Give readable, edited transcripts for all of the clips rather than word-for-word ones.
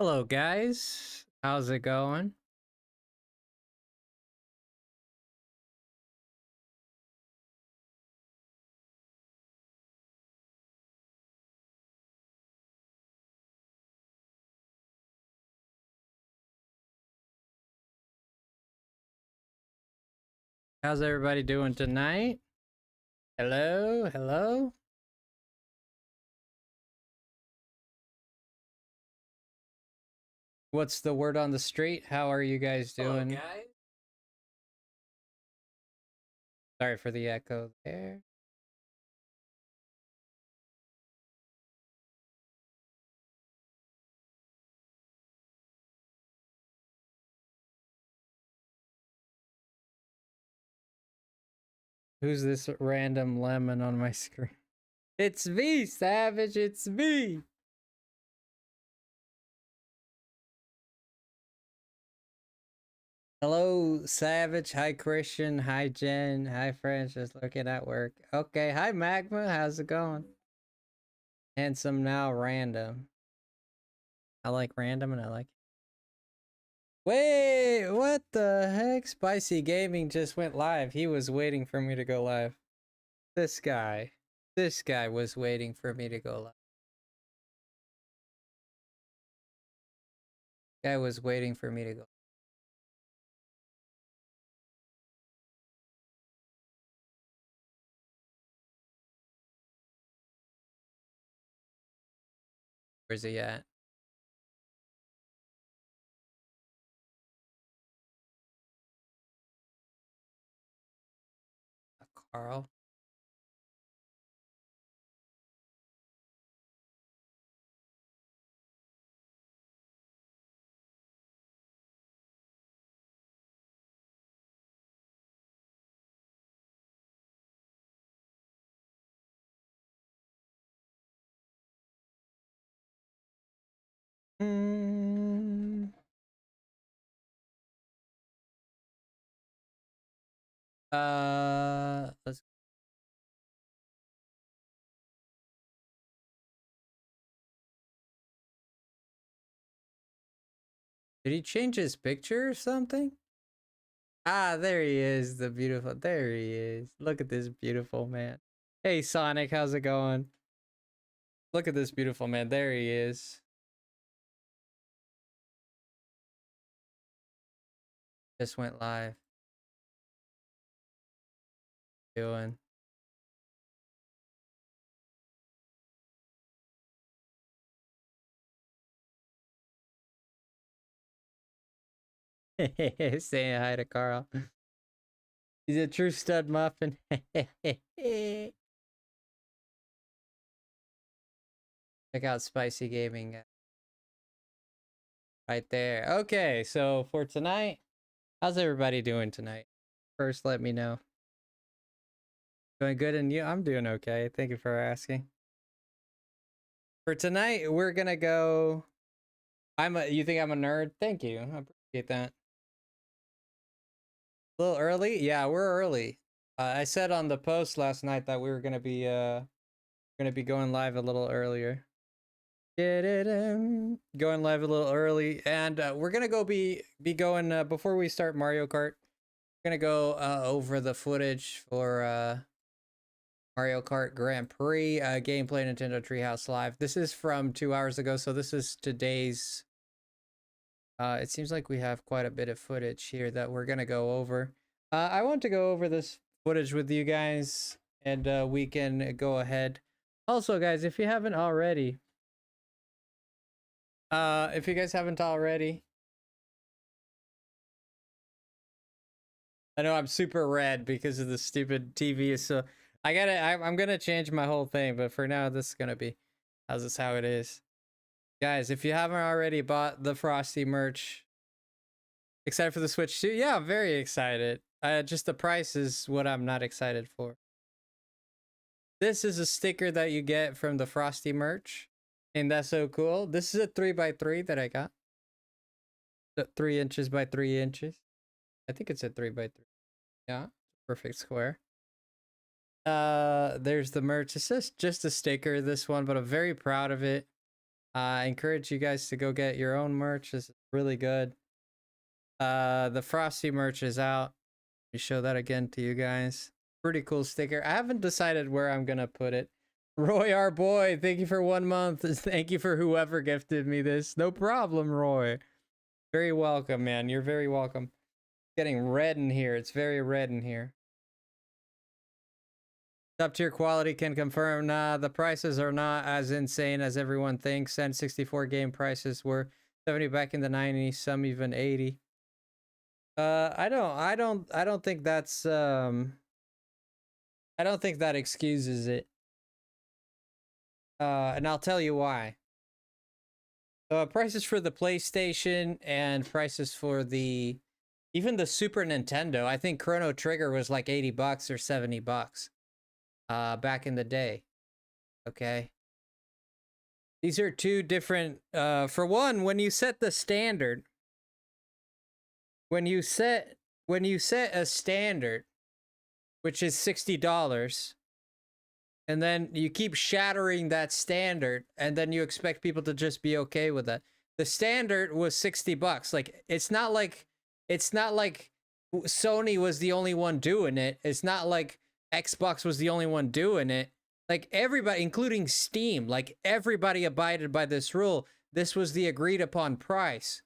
Hello guys, how's it going? How's everybody doing tonight? Hello, hello. What's the word on the street? How are you guys doing? Hello, guys. Sorry for the echo there. Who's this random lemon on my screen? It's me, Savage, it's me. Hello, Savage. Hi, Christian. Hi, Jen. Hi, French. Just looking at work. Okay. Hi, Magma. How's it going? Handsome now, random. I like random and I like. Wait, what the heck? Spicy Gaming just went live. He was waiting for me to go live. This guy was waiting for me to go live. Guy was waiting for me to go. Where's he at? Carl. Let's. Did he change his picture or something? Ah, there he is. The beautiful. There he is. Look at this beautiful man. Hey, Sonic, how's it going? Look at this beautiful man. There he is. Just went live. Doing. Saying hi to Carl. He's a true stud muffin. Check out Spicy Gaming right there. Okay, so for tonight, how's everybody doing tonight? First, let me know. Doing good, and you? I'm doing okay. Thank you for asking. For tonight, we're gonna go. You think I'm a nerd? Thank you. I appreciate that. A little early? Yeah, we're early. I said on the post last night that we were gonna be going live a little earlier. Going live a little early, and we're gonna be going before we start Mario Kart. We're gonna go over the footage for Mario Kart Grand Prix gameplay Nintendo Treehouse Live. This is from 2 hours ago, so this is today's. It seems like we have quite a bit of footage here that we're gonna go over. I want to go over this footage with you guys, and we can go ahead. Also, guys, if you haven't already, if you guys haven't already, I know I'm super red because of the stupid TV. So I'm gonna change my whole thing, but for now, this is gonna be, how's this how it is. Guys, if you haven't already bought the Frosty merch, excited for the Switch 2? Yeah, I'm very excited. Just the price is what I'm not excited for. This is a sticker that you get from the Frosty merch, and that's so cool. This is a 3x3 that I got. 3 inches by 3 inches. I think it's a 3x3. Yeah, perfect square. There's the merch. It's just a sticker, this one, but I'm very proud of it. I encourage you guys to go get your own merch. It's really good. The Frosty merch is out. Let me show that again to you guys. Pretty cool sticker. I haven't decided where I'm gonna put it. Roy, our boy, thank you for 1 month. Thank you for whoever gifted me this. No problem, Roy. Very welcome, man. You're very welcome. It's getting red in here. It's very red in here. Top tier quality can confirm. Nah, the prices are not as insane as everyone thinks. N64 game prices were 70 back in the 90s, some even 80. I don't think that's I don't think that excuses it. And I'll tell you why. Prices for the PlayStation and prices for the even the Super Nintendo. I think Chrono Trigger was like 80 bucks or 70 bucks back in the day. Okay. These are two different for one, when you set the standard, when you set a standard which is $60, and then you keep shattering that standard, and then you expect people to just be okay with that. The standard was 60 bucks. Like it's not like Sony was the only one doing it. It's not like Xbox was the only one doing it. Like everybody, including Steam, like everybody abided by this rule. This was the agreed upon price.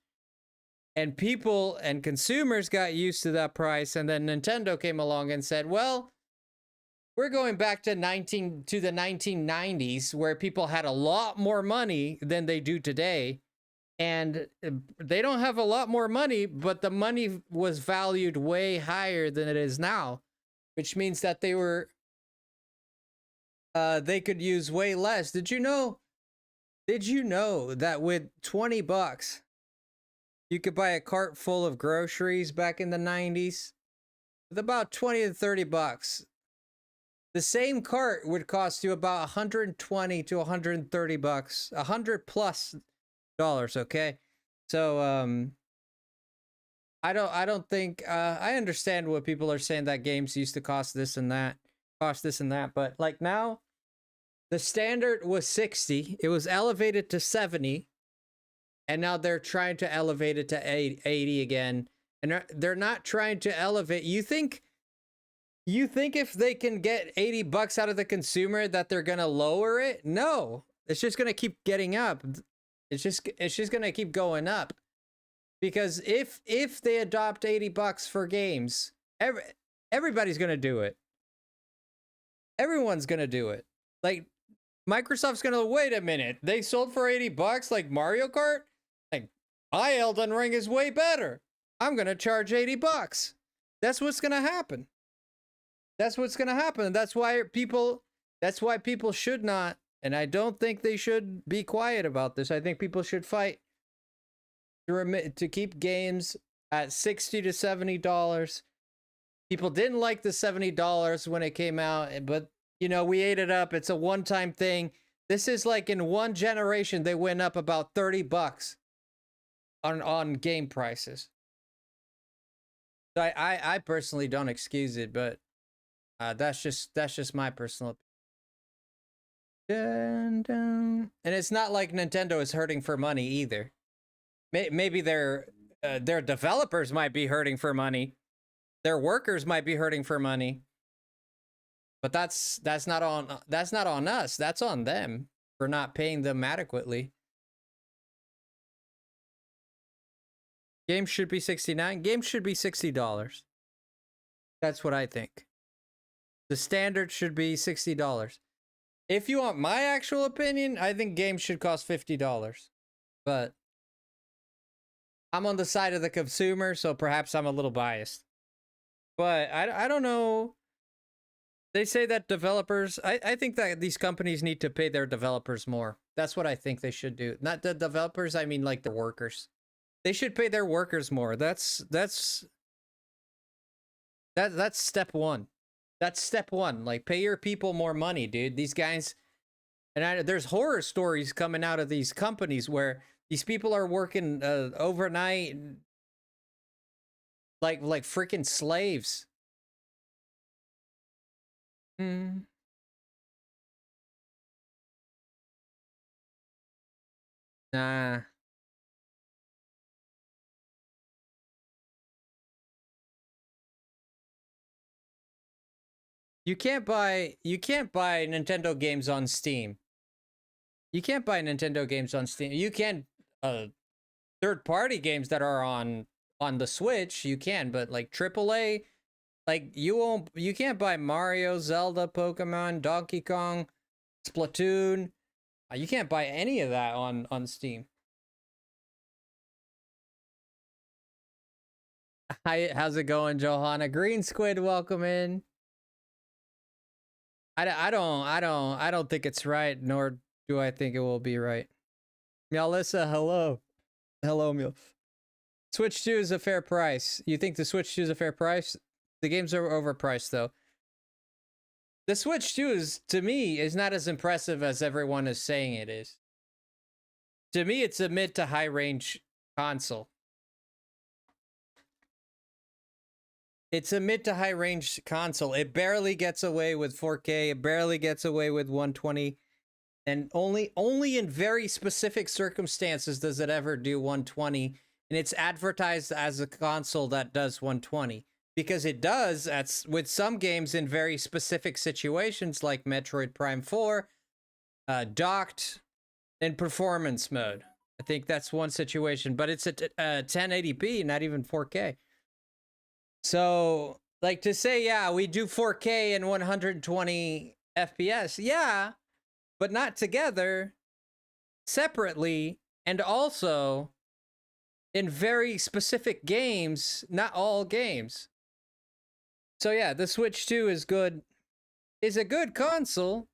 And people and consumers got used to that price, and then Nintendo came along and said, well, we're going back to the 1990s where people had a lot more money than they do today. And they don't have a lot more money, but the money was valued way higher than it is now, which means that they could use way less. Did you know that with 20 bucks, you could buy a cart full of groceries back in the 90s? With about 20 to 30 bucks. The same cart would cost you about 120 to 130 bucks, $100+ dollars, okay? So I don't think I understand what people are saying, that games used to cost this and that, but like now the standard was 60, it was elevated to 70, and now they're trying to elevate it to 80 again. And they're not trying to elevate. You think if they can get 80 bucks out of the consumer that they're going to lower it? No. It's just going to keep getting up. It's just going to keep going up. Because if they adopt 80 bucks for games, everybody's going to do it. Everyone's going to do it. Like Microsoft's going to, wait a minute. They sold for 80 bucks like Mario Kart? Like my Elden Ring is way better. I'm going to charge 80 bucks. That's what's going to happen. That's what's going to happen. That's why people should not, and I don't think they should be quiet about this. I think people should fight to keep games at $60 to $70. People didn't like the $70 when it came out, but you know, we ate it up. It's a one-time thing. This is like in one generation, they went up about 30 bucks on game prices. So I personally don't excuse it, but that's just my personal opinion. And it's not like Nintendo is hurting for money either. Maybe their developers might be hurting for money. Their workers might be hurting for money. But that's not on us. That's on them for not paying them adequately. Games should be $69. Games should be $60. That's what I think. The standard should be $60. If you want my actual opinion, I think games should cost $50. But I'm on the side of the consumer, so perhaps I'm a little biased. But I don't know. They say that developers, I think that these companies need to pay their developers more. That's what I think they should do. Not the developers, I mean like the workers. They should pay their workers more. That's step one. That's step one. Like, pay your people more money, dude. These guys, and there's horror stories coming out of these companies where these people are working overnight, like freaking slaves. Nah. You can't buy Nintendo games on Steam. You can't buy Nintendo games on Steam. You can third-party games that are on the Switch, you can, but like AAA, like you can't buy Mario, Zelda, Pokemon, Donkey Kong, Splatoon. You can't buy any of that on Steam. Hi, how's it going, Johanna? Green Squid, welcome in. I don't think it's right, nor do I think it will be right. Melissa, hello. Hello, Mil. Switch 2 is a fair price. You think the Switch 2 is a fair price? The games are overpriced, though. The Switch 2 is, to me, is not as impressive as everyone is saying it is. To me, it's a mid to high range console. It's a mid to high range console. It barely gets away with 4K. It barely gets away with 120. And only in very specific circumstances does it ever do 120. And it's advertised as a console that does 120. Because it does with some games in very specific situations like Metroid Prime 4, docked, in performance mode. I think that's one situation. But it's at 1080p, not even 4K. So, like, to say, yeah, we do 4K and 120 FPS, yeah, but not together, separately, and also in very specific games, not all games. So yeah, the Switch 2 is good, is a good console.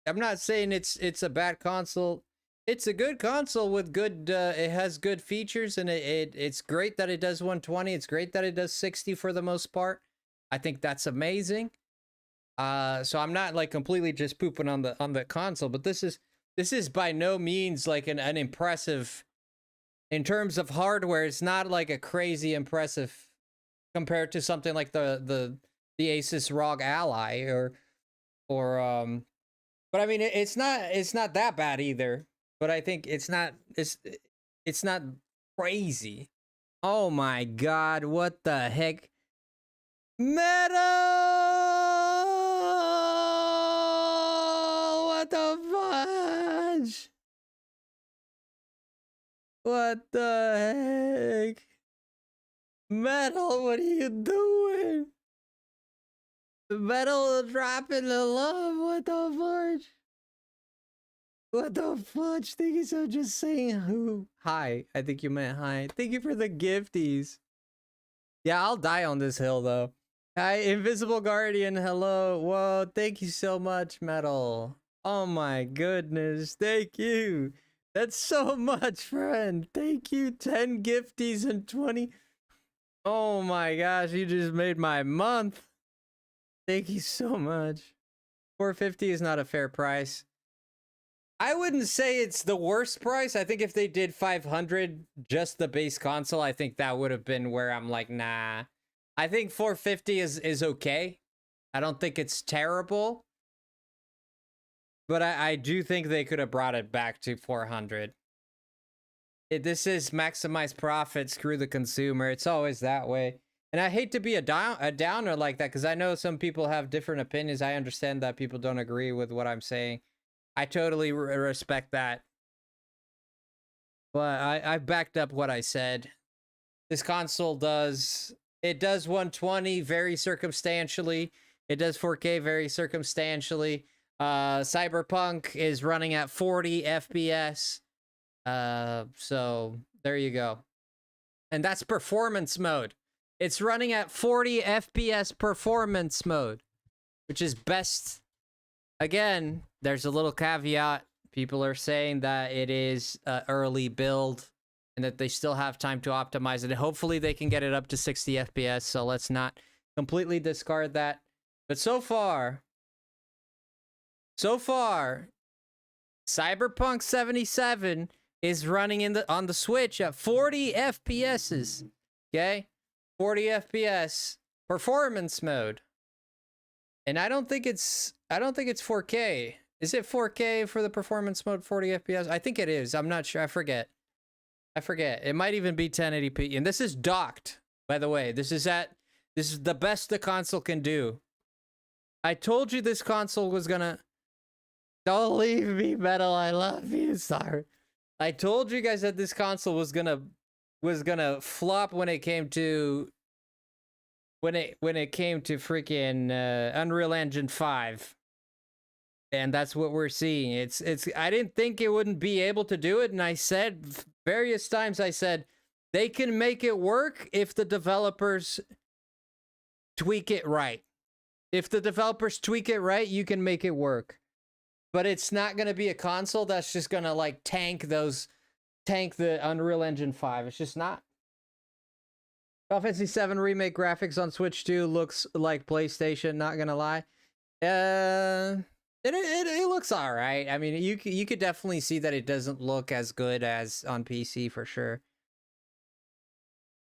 I'm not saying it's a bad console. It's a good console with good, it has good features, and it's great that it does 120. It's great that it does 60 for the most part. I think that's amazing. So I'm not like completely just pooping on the console, but this is by no means like an impressive, in terms of hardware. It's not like a crazy impressive compared to something like the Asus ROG Ally or but I mean it's not that bad either. But I think it's not crazy. Oh my god, what the heck? Metal! What the fudge? What the heck? Metal, what are you doing? Metal dropping the love, what the fudge? What the fudge? Thank you so just saying who. Hi. I think you meant hi. Thank you for the gifties. Yeah, I'll die on this hill though. Hi, Invisible Guardian. Hello. Whoa, thank you so much, Metal. Oh my goodness. Thank you. That's so much, friend. Thank you. 10 gifties and 20. Oh my gosh, you just made my month. Thank you so much. 450 is not a fair price. I wouldn't say it's the worst price. I think if they did 500, just the base console, I think that would have been where I'm like, nah. I think 450 is okay. I don't think it's terrible. But I do think they could have brought it back to 400. This is maximize profit, screw the consumer. It's always that way. And I hate to be a downer like that, because I know some people have different opinions. I understand that people don't agree with what I'm saying. I totally respect that. But I've backed up what I said. This console does 120 very circumstantially. It does 4K very circumstantially. Cyberpunk is running at 40 FPS. So there you go. And that's performance mode. It's running at 40 FPS performance mode, which is best. Again, there's a little caveat. People are saying that it is an early build and that they still have time to optimize it. And hopefully they can get it up to 60 FPS, so let's not completely discard that. But so far, Cyberpunk 77 is running on the Switch at 40 FPSs. Okay? 40 FPS performance mode. And I don't think it's 4K. Is it 4K for the performance mode, 40 FPS? I think it is. I'm not sure. I forget. It might even be 1080p. And this is docked, by the way. This is the best the console can do. I told you this console was gonna... Don't leave me, Metal. I love you. Sorry. I told you guys that this console was gonna flop when it came to freaking Unreal Engine 5. And that's what we're seeing. It's I didn't think it wouldn't be able to do it, and I said various times, I said they can make it work if the developers tweak it right. If the developers tweak it right, you can make it work. But it's not going to be a console that's just going to like tank the Unreal Engine 5. It's just not. Final Fantasy 7 Remake graphics on Switch 2 looks like PlayStation, not going to lie. It looks all right. I mean, you could definitely see that it doesn't look as good as on PC for sure.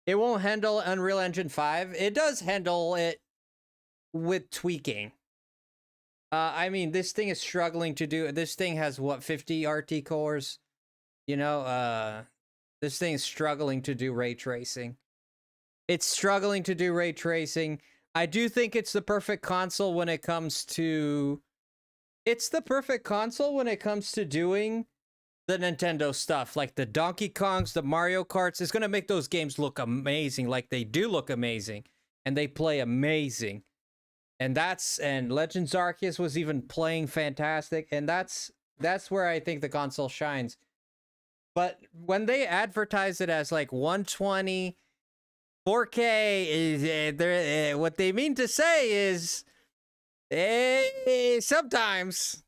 It won't handle Unreal Engine 5. It does handle it with tweaking. I mean, this thing is struggling to do. This thing has what, 50 RT cores? You know, this thing is struggling to do ray tracing. It's struggling to do ray tracing. I do think it's the perfect console when it comes to... It's the perfect console when it comes to doing the Nintendo stuff, like the Donkey Kongs, the Mario Karts. It's going to make those games look amazing, like they do look amazing, and they play amazing. And Legends Arceus was even playing fantastic, and that's where I think the console shines. But when they advertise it as like 120, 4K, is what they mean to say is... sometimes.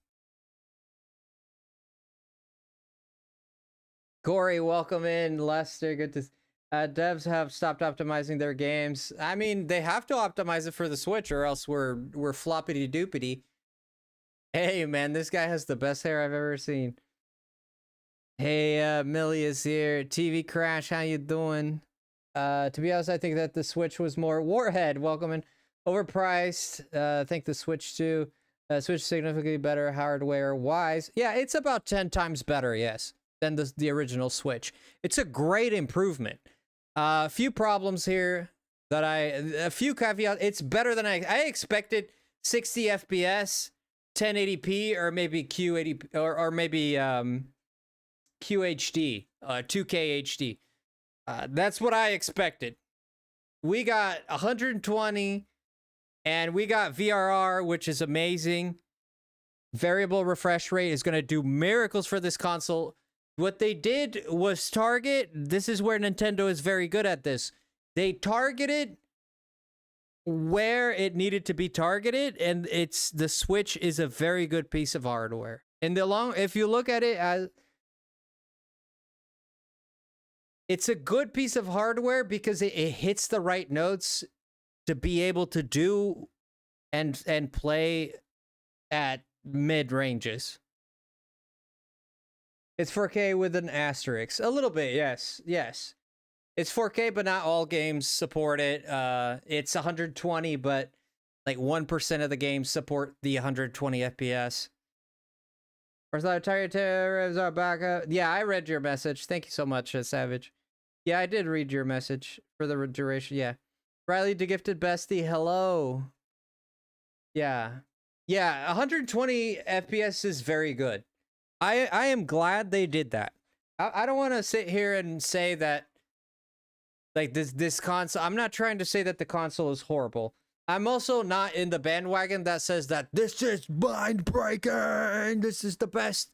Corey, welcome in. Lester, good to... devs have stopped optimizing their games. I mean, they have to optimize it for the Switch, or else we're floppity doopity. Hey, man, this guy has the best hair I've ever seen. Hey, Millie is here. TV Crash, how you doing? To be honest, I think that the Switch was more... Warhead, welcome in. Overpriced. I think the Switch 2. Switch significantly better hardware-wise. Yeah, it's about 10 times better, yes, than the original Switch. It's a great improvement. A few problems here that a few caveats. It's better than I expected. 60 FPS, 1080p, or maybe Q80, or maybe QHD, 2K HD. That's what I expected. We got 120. And we got VRR, which is amazing. Variable refresh rate is going to do miracles for this console. What they did was target. This is where Nintendo is very good at this. They targeted where it needed to be targeted, and the Switch is a very good piece of hardware. If you look at it as... It's a good piece of hardware because it hits the right notes to be able to do and play at mid ranges. It's 4K with an asterisk. A little bit, yes. Yes. It's 4K, but not all games support it. It's 120, but like 1% of the games support the 120 FPS. Where's the entire tariffs are back up? Yeah, I read your message. Thank you so much, Savage. Yeah, I did read your message for the duration. Yeah. Riley, the gifted bestie, hello. Yeah. Yeah, 120 FPS is very good. I am glad they did that. I don't want to sit here and say that like this console... I'm not trying to say that the console is horrible. I'm also not in the bandwagon that says that this is mind-breaking, this is the best.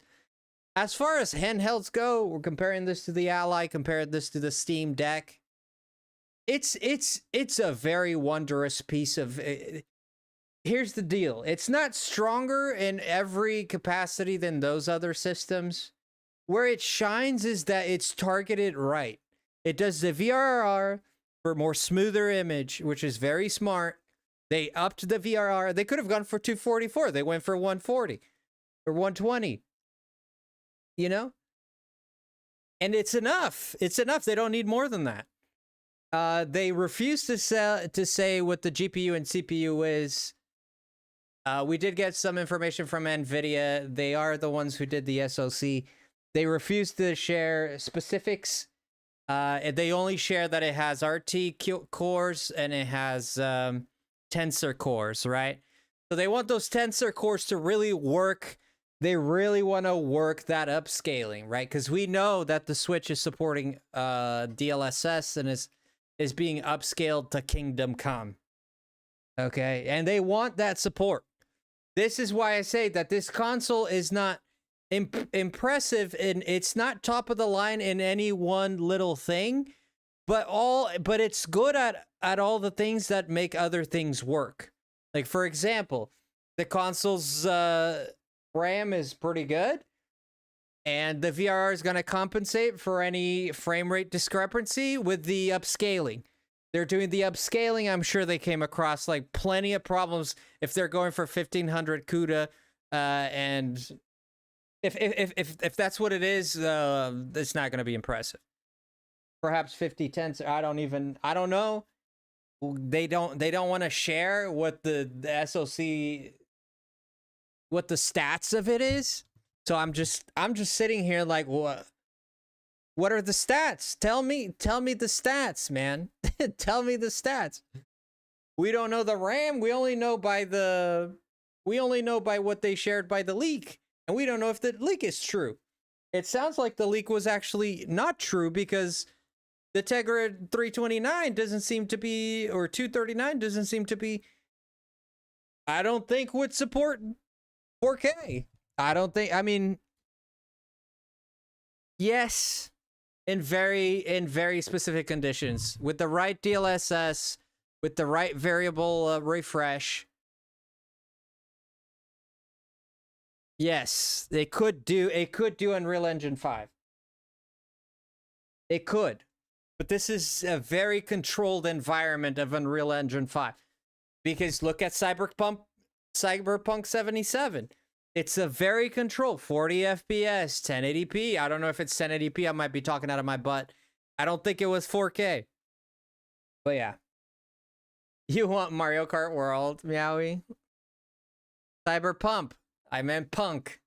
As far as handhelds go, we're comparing this to the Ally, comparing this to the Steam Deck. It's a very wondrous piece of... Here's the deal. It's not stronger in every capacity than those other systems. Where it shines is that it's targeted right. It does the VRR for more smoother image, which is very smart. They upped the VRR. They could have gone for 244. They went for 140 or 120. You know? And it's enough. It's enough. They don't need more than that. They refuse to say what the GPU and CPU is. We did get some information from NVIDIA. They are the ones who did the SoC. They refused to share specifics. They only share that it has RT cores and it has tensor cores, right? So they want those tensor cores to really work. They really want to work that upscaling, right? Because we know that the Switch is supporting DLSS and is being upscaled to Kingdom Come. Okay, and they want that support. This is why I say that this console is not impressive, and it's not top of the line in any one little thing, but it's good at all the things that make other things work. Like, for example, the console's RAM is pretty good, and the VRR is going to compensate for any frame rate discrepancy with the upscaling. They're doing the upscaling. I'm sure they came across like plenty of problems if they're going for 1500 CUDA, and if that's what it is, it's not going to be impressive. Perhaps 5010. I don't know. They don't want to share what the SoC, what the stats of it is. So I'm just sitting here like, what are the stats? Tell me the stats, man. Tell me the stats. We don't know the RAM. We only know by what they shared by the leak. And we don't know if the leak is true. It sounds like the leak was actually not true because the Tegra 329 doesn't seem to be, or 239 doesn't seem to be, I don't think would support 4K. I mean, yes, in very specific conditions, with the right DLSS, with the right variable refresh. Yes, it could do Unreal Engine 5. It could. But this is a very controlled environment of Unreal Engine 5. Because look at Cyberpunk 77. It's a very controlled 40 FPS, 1080p. I don't know if it's 1080p. I might be talking out of my butt. I don't think it was 4K. But yeah. You want Mario Kart World, Meowie? Cyberpunk. I meant punk.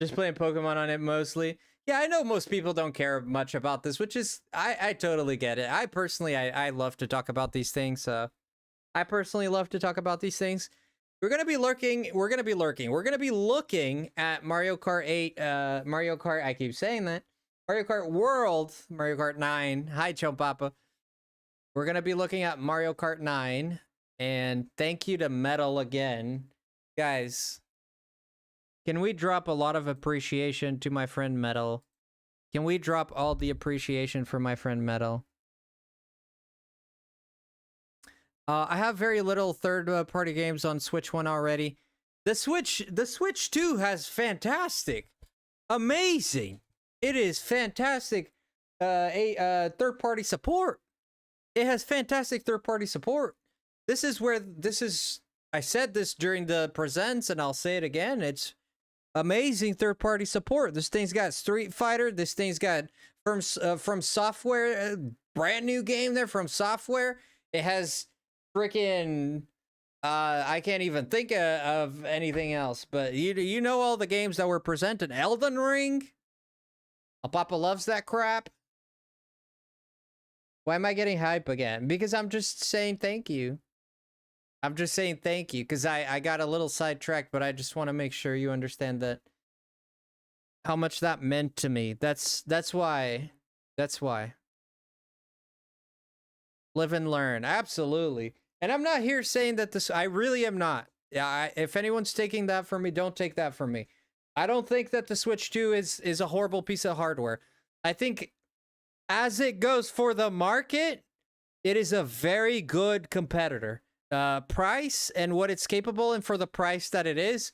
Just playing Pokemon on it mostly. Yeah, I know most people don't care much about this, which is, I totally get it. I personally, I love to talk about these things. I personally love to talk about these things. We're going to be lurking. We're going to be lurking. We're going to be looking at Mario Kart 8, Mario Kart, I keep saying that. Mario Kart World, Mario Kart 9. Hi, Chum Papa. We're going to be looking at Mario Kart 9. And thank you to Metal again. Guys, can we drop a lot of appreciation to my friend Metal? Can we drop all the appreciation for my friend Metal? I have very little third-party games on Switch 1 already. The Switch 2 has fantastic, amazing. It is fantastic. Third-party support. It has fantastic third-party support. I said this during the presents, and I'll say it again. It's amazing third-party support. This thing's got Street Fighter. This thing's got From Software, brand new game there from Software. It has freaking I can't even think of anything else. But you know all the games that were presented. Elden Ring. Papa loves that crap. Why am I getting hype again? Because I'm just saying thank you. I'm just saying thank you because I got a little sidetracked, but I just want to make sure you understand that how much that meant to me. That's why. That's why. Live and learn. Absolutely. And I'm not here saying that this, I really am not. Yeah, if anyone's taking that from me, don't take that from me. I don't think that the Switch 2 is a horrible piece of hardware. I think as it goes for the market, it is a very good competitor. Price and what it's capable and for the price that it is,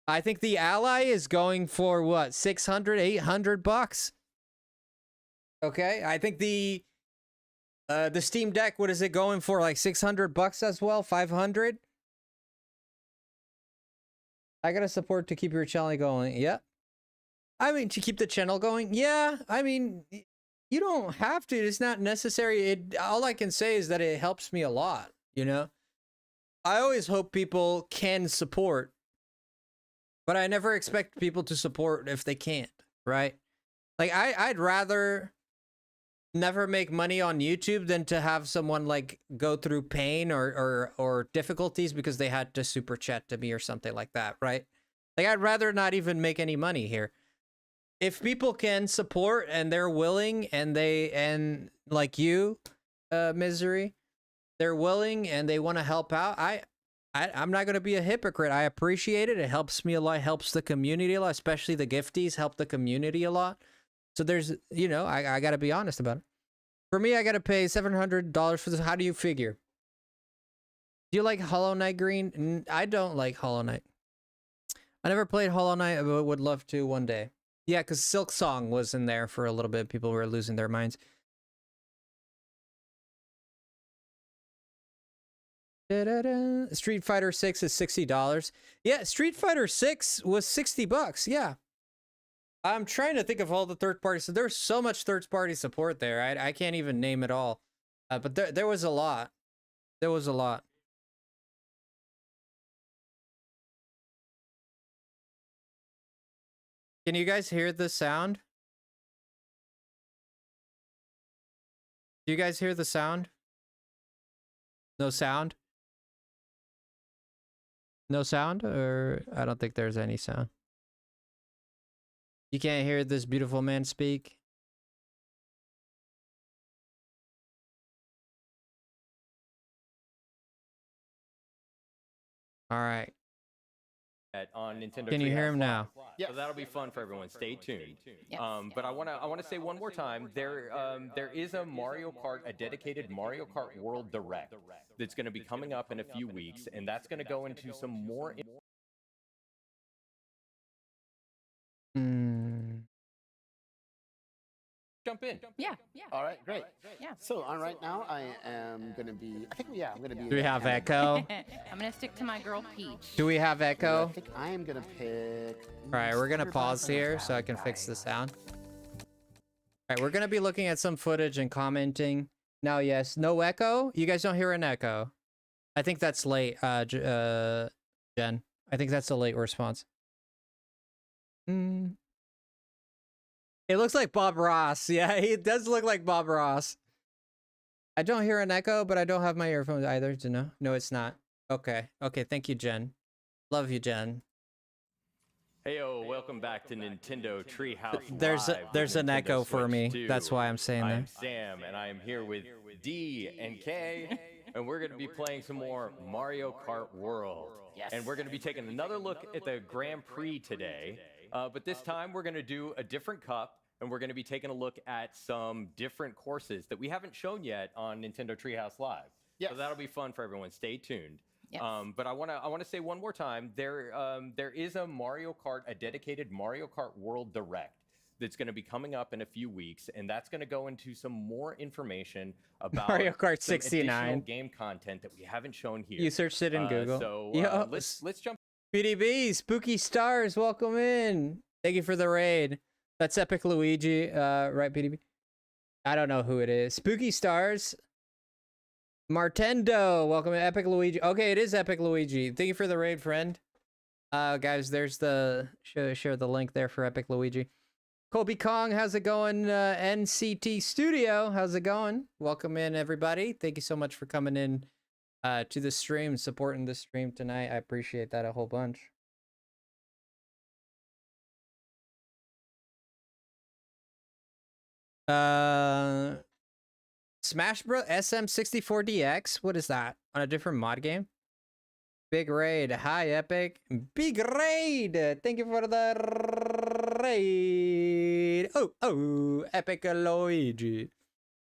I think the Ally is going for what, 600, 800 bucks. Okay, I think the Steam Deck, what is it going for? Like 600 bucks as well, 500. I gotta support to keep your channel going. Yeah, I mean to keep the channel going. Yeah, I mean you don't have to. It's not necessary. All I can say is that it helps me a lot. You know. I always hope people can support, but I never expect people to support if they can't, right? Like I'd rather never make money on YouTube than to have someone like go through pain or difficulties because they had to super chat to me or something like that, right? Like I'd rather not even make any money here. If people can support and they're willing and like you, Misery, they're willing and they want to help out, I'm not going to be a hypocrite. I appreciate it. It helps me a lot, helps the community a lot, especially the gifties help the community a lot. So there's, you know, I got to be honest about it. For me, I got to pay $700 for this. How do you figure? Do you like Hollow Knight Green? I don't like Hollow Knight. I never played Hollow Knight, but would love to one day. Yeah, because Silk Song was in there for a little bit. People were losing their minds. Street Fighter 6 is $60. Yeah, Street Fighter 6 was $60. Yeah. I'm trying to think of all the third parties. So there's so much third party support there. I can't even name it all. But there was a lot. There was a lot. Can you guys hear the sound? Do you guys hear the sound? No sound? No sound? Or I don't think there's any sound. You can't hear this beautiful man speak? All right. On Nintendo. Can you hear him now? Yeah, so that'll be fun for everyone. Stay tuned. Yes. But I want to say one more time. There is a Mario Kart, a dedicated Mario Kart World Direct that's going to be coming up in a few weeks, and that's going to go into some more. Jump in. Yeah. All right, great. Yeah. So on right now, I am going to be. I think I'm going to be. Do we have echo? I'm gonna stick to my girl Peach. Do we have I echo? think I am going to pick. All right, we're gonna pause here so I can fix the sound. All right, we're gonna be looking at some footage and commenting. Now, yes, no echo. You guys don't hear an echo. I think that's late, Jen. I think that's a late response. It looks like Bob Ross. Yeah, he does look like Bob Ross. I don't hear an echo, but I don't have my earphones either. To know. No, it's not. Okay. Okay. Thank you, Jen. Love you, Jen. Heyo, welcome back to Nintendo Treehouse. There's an Nintendo echo for Switch me. 2. That's why I'm saying I'm that. Sam, and I am here with D and K, and we're going to be playing some more Mario Kart World. Yes. And we're going to be taking another look at the Grand Prix today. But this time we're going to do a different cup, and we're going to be taking a look at some different courses that we haven't shown yet on Nintendo Treehouse Live. Yes. So that'll be fun for everyone. Stay tuned. Yes. But I want to say one more time, there is a Mario Kart, a dedicated Mario Kart World Direct that's going to be coming up in a few weeks, and that's going to go into some more information about Mario Kart some 69 additional game content that we haven't shown here. You searched it in Google. So let's jump. PDB, Spooky Stars, welcome in. Thank you for the raid. That's Epic Luigi, right, PDB? I don't know who it is. Spooky Stars. Martendo, welcome to Epic Luigi. Okay, it is Epic Luigi. Thank you for the raid, friend. Guys, there's the share the link there for Epic Luigi. Kobe Kong, how's it going? NCT Studio, how's it going? Welcome in, everybody. Thank you so much for coming in to the stream, supporting the stream tonight. I appreciate that a whole bunch. Smash Bros. SM64DX. What is that? On a different mod game? Big raid. Hi, Epic. Big raid. Thank you for the raid. Oh, Epic Luigi.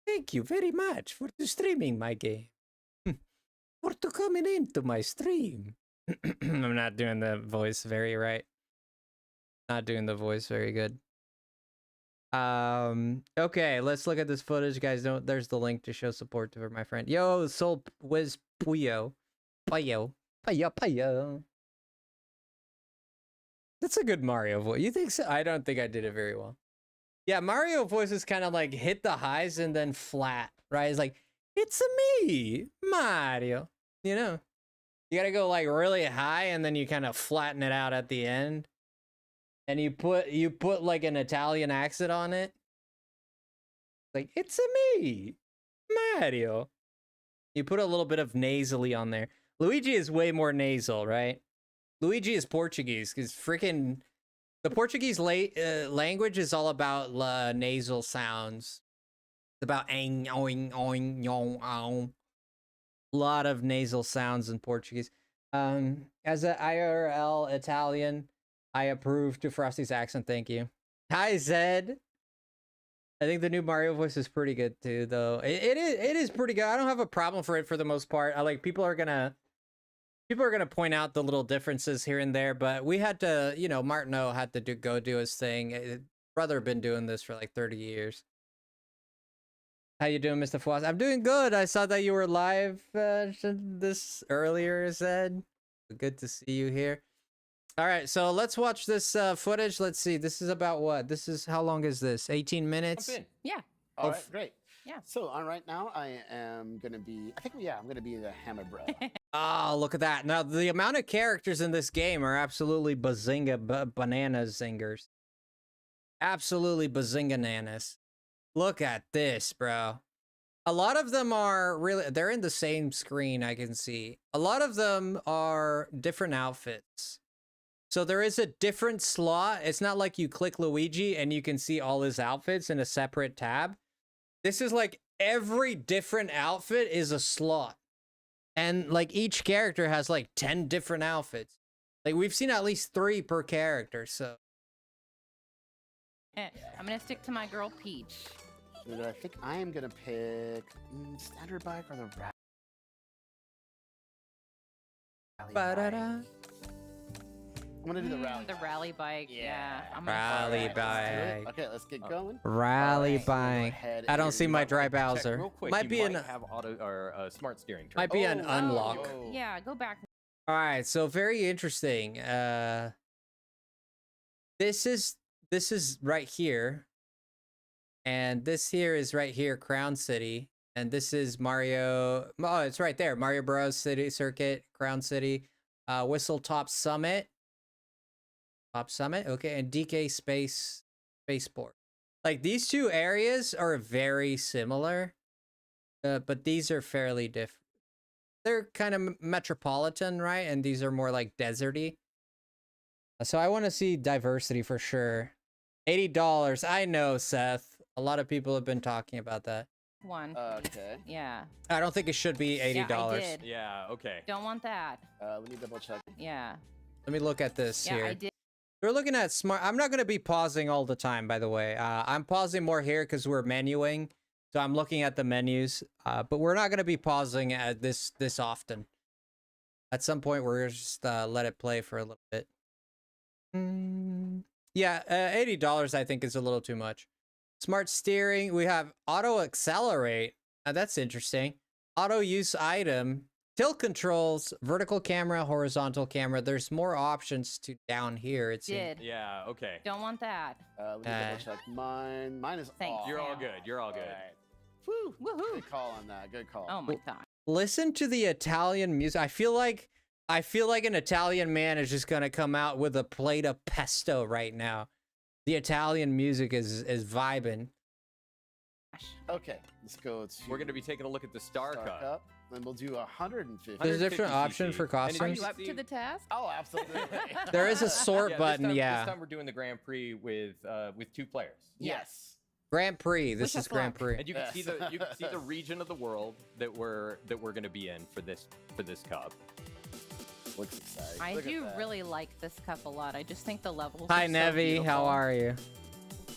Thank you very much for streaming my game. For coming into my stream. I'm not doing the voice very right. Not doing the voice very good. Okay, let's look at this footage, guys. There's the link to show support for my friend. Yo, Soul Wiz Puyo. Payo. That's a good Mario voice. You think so? I don't think I did it very well. Yeah, Mario voice is kind of like hit the highs and then flat, right? It's like, it's me, Mario. You know? You gotta go like really high, and then you kind of flatten it out at the end. And you put like an Italian accent on it. Like, it's a me, Mario. You put a little bit of nasally on there. Luigi is way more nasal, right? Luigi is Portuguese, because freaking the Portuguese language is all about nasal sounds. It's about ang, oing, oing, yong, ow. A lot of nasal sounds in Portuguese. As an IRL Italian, I approve to Frosty's accent. Thank you. Hi, Zed. I think the new Mario voice is pretty good too, though. It is pretty good. I don't have a problem for it for the most part. I like people are gonna point out the little differences here and there, but we had to, you know, Martineau had to go do his thing. Brother been doing this for like 30 years. How you doing, Mr. Floss? I'm doing good. I saw that you were live this earlier, Zed. Good to see you here. All right, so let's watch this footage. Let's see. This is about what? This is, how long is this? 18 minutes? Jump in. Yeah. All right, great. Yeah. So on right now, I am gonna be. I think I'm gonna be the hammer bread. Oh, look at that. Now, the amount of characters in this game are absolutely bazinga banana zingers. Absolutely bazinga nanas. Look at this, bro. A lot of them are really, they're in the same screen, I can see. A lot of them are different outfits. So there is a different slot. It's not like you click Luigi and you can see all his outfits in a separate tab. This is like every different outfit is a slot. And like each character has like 10 different outfits. Like we've seen at least 3 per character, so. I'm gonna stick to my girl Peach. And then I think I am gonna pick standard bike or the rally Ba-da-da. bike. I'm gonna do the rally. The rally bike. Yeah. I'm Rally gonna bike. Okay, let's get going. Rally Alright, so go bike. ahead I don't and see my dry Check Bowser. real quick. Might You be an have auto or smart steering. might be an Oh, unlock. whoa. Yeah, go back. All right, so very interesting. This is right here, and this here is right here, Crown City, and this is Mario. Oh, it's right there, Mario Bros. City Circuit, Crown City, Whistle Top Summit, okay, and DK Spaceport. Like these 2 areas are very similar, but these are fairly different. They're kind of metropolitan, right? And these are more like deserty. So I want to see diversity for sure. $80. I know, Seth. A lot of people have been talking about that. One. Okay. Yeah. I don't think it should be $80. Yeah, I did. Yeah. Okay. Don't want that. Let me double check. Yeah. Let me look at this Yeah, here. I did. We're looking at smart. I'm not going to be pausing all the time, by the way. I'm pausing more here because we're menuing. So I'm looking at the menus, but we're not going to be pausing at this often. At some point, we're just let it play for a little bit. Yeah, $80 I think is a little too much. Smart steering. We have auto accelerate. That's interesting. Auto use item. Tilt controls. Vertical camera. Horizontal camera. There's more options to down here. It seems. Did. Yeah. Okay. Don't want that. Let me double check. Mine is Thanks. off. You're all Yeah. good. You're all good. Alright. Woo. Woohoo. Good call on that. Good call. Oh my god. Listen to the Italian music. I feel like an Italian man is just gonna come out with a plate of pesto right now. The Italian music is vibing. Okay, let's go to. We're going to be taking a look at the Star Cup. and we'll do 150. There's a 150 different option cc. for And Are costumes. you up to the task? Oh, absolutely. There is a sort Yeah, button. This Yeah. time we're doing the Grand Prix with 2 players. Yes. Grand Prix. This Wish is us Grand luck. Prix. And you can Yes. see the region of the world that we're going to be in for this cup. Looks exciting. I Look at do that. really like this cup a lot. I just think the levels. Hi are so Nevi, how beautiful. are you?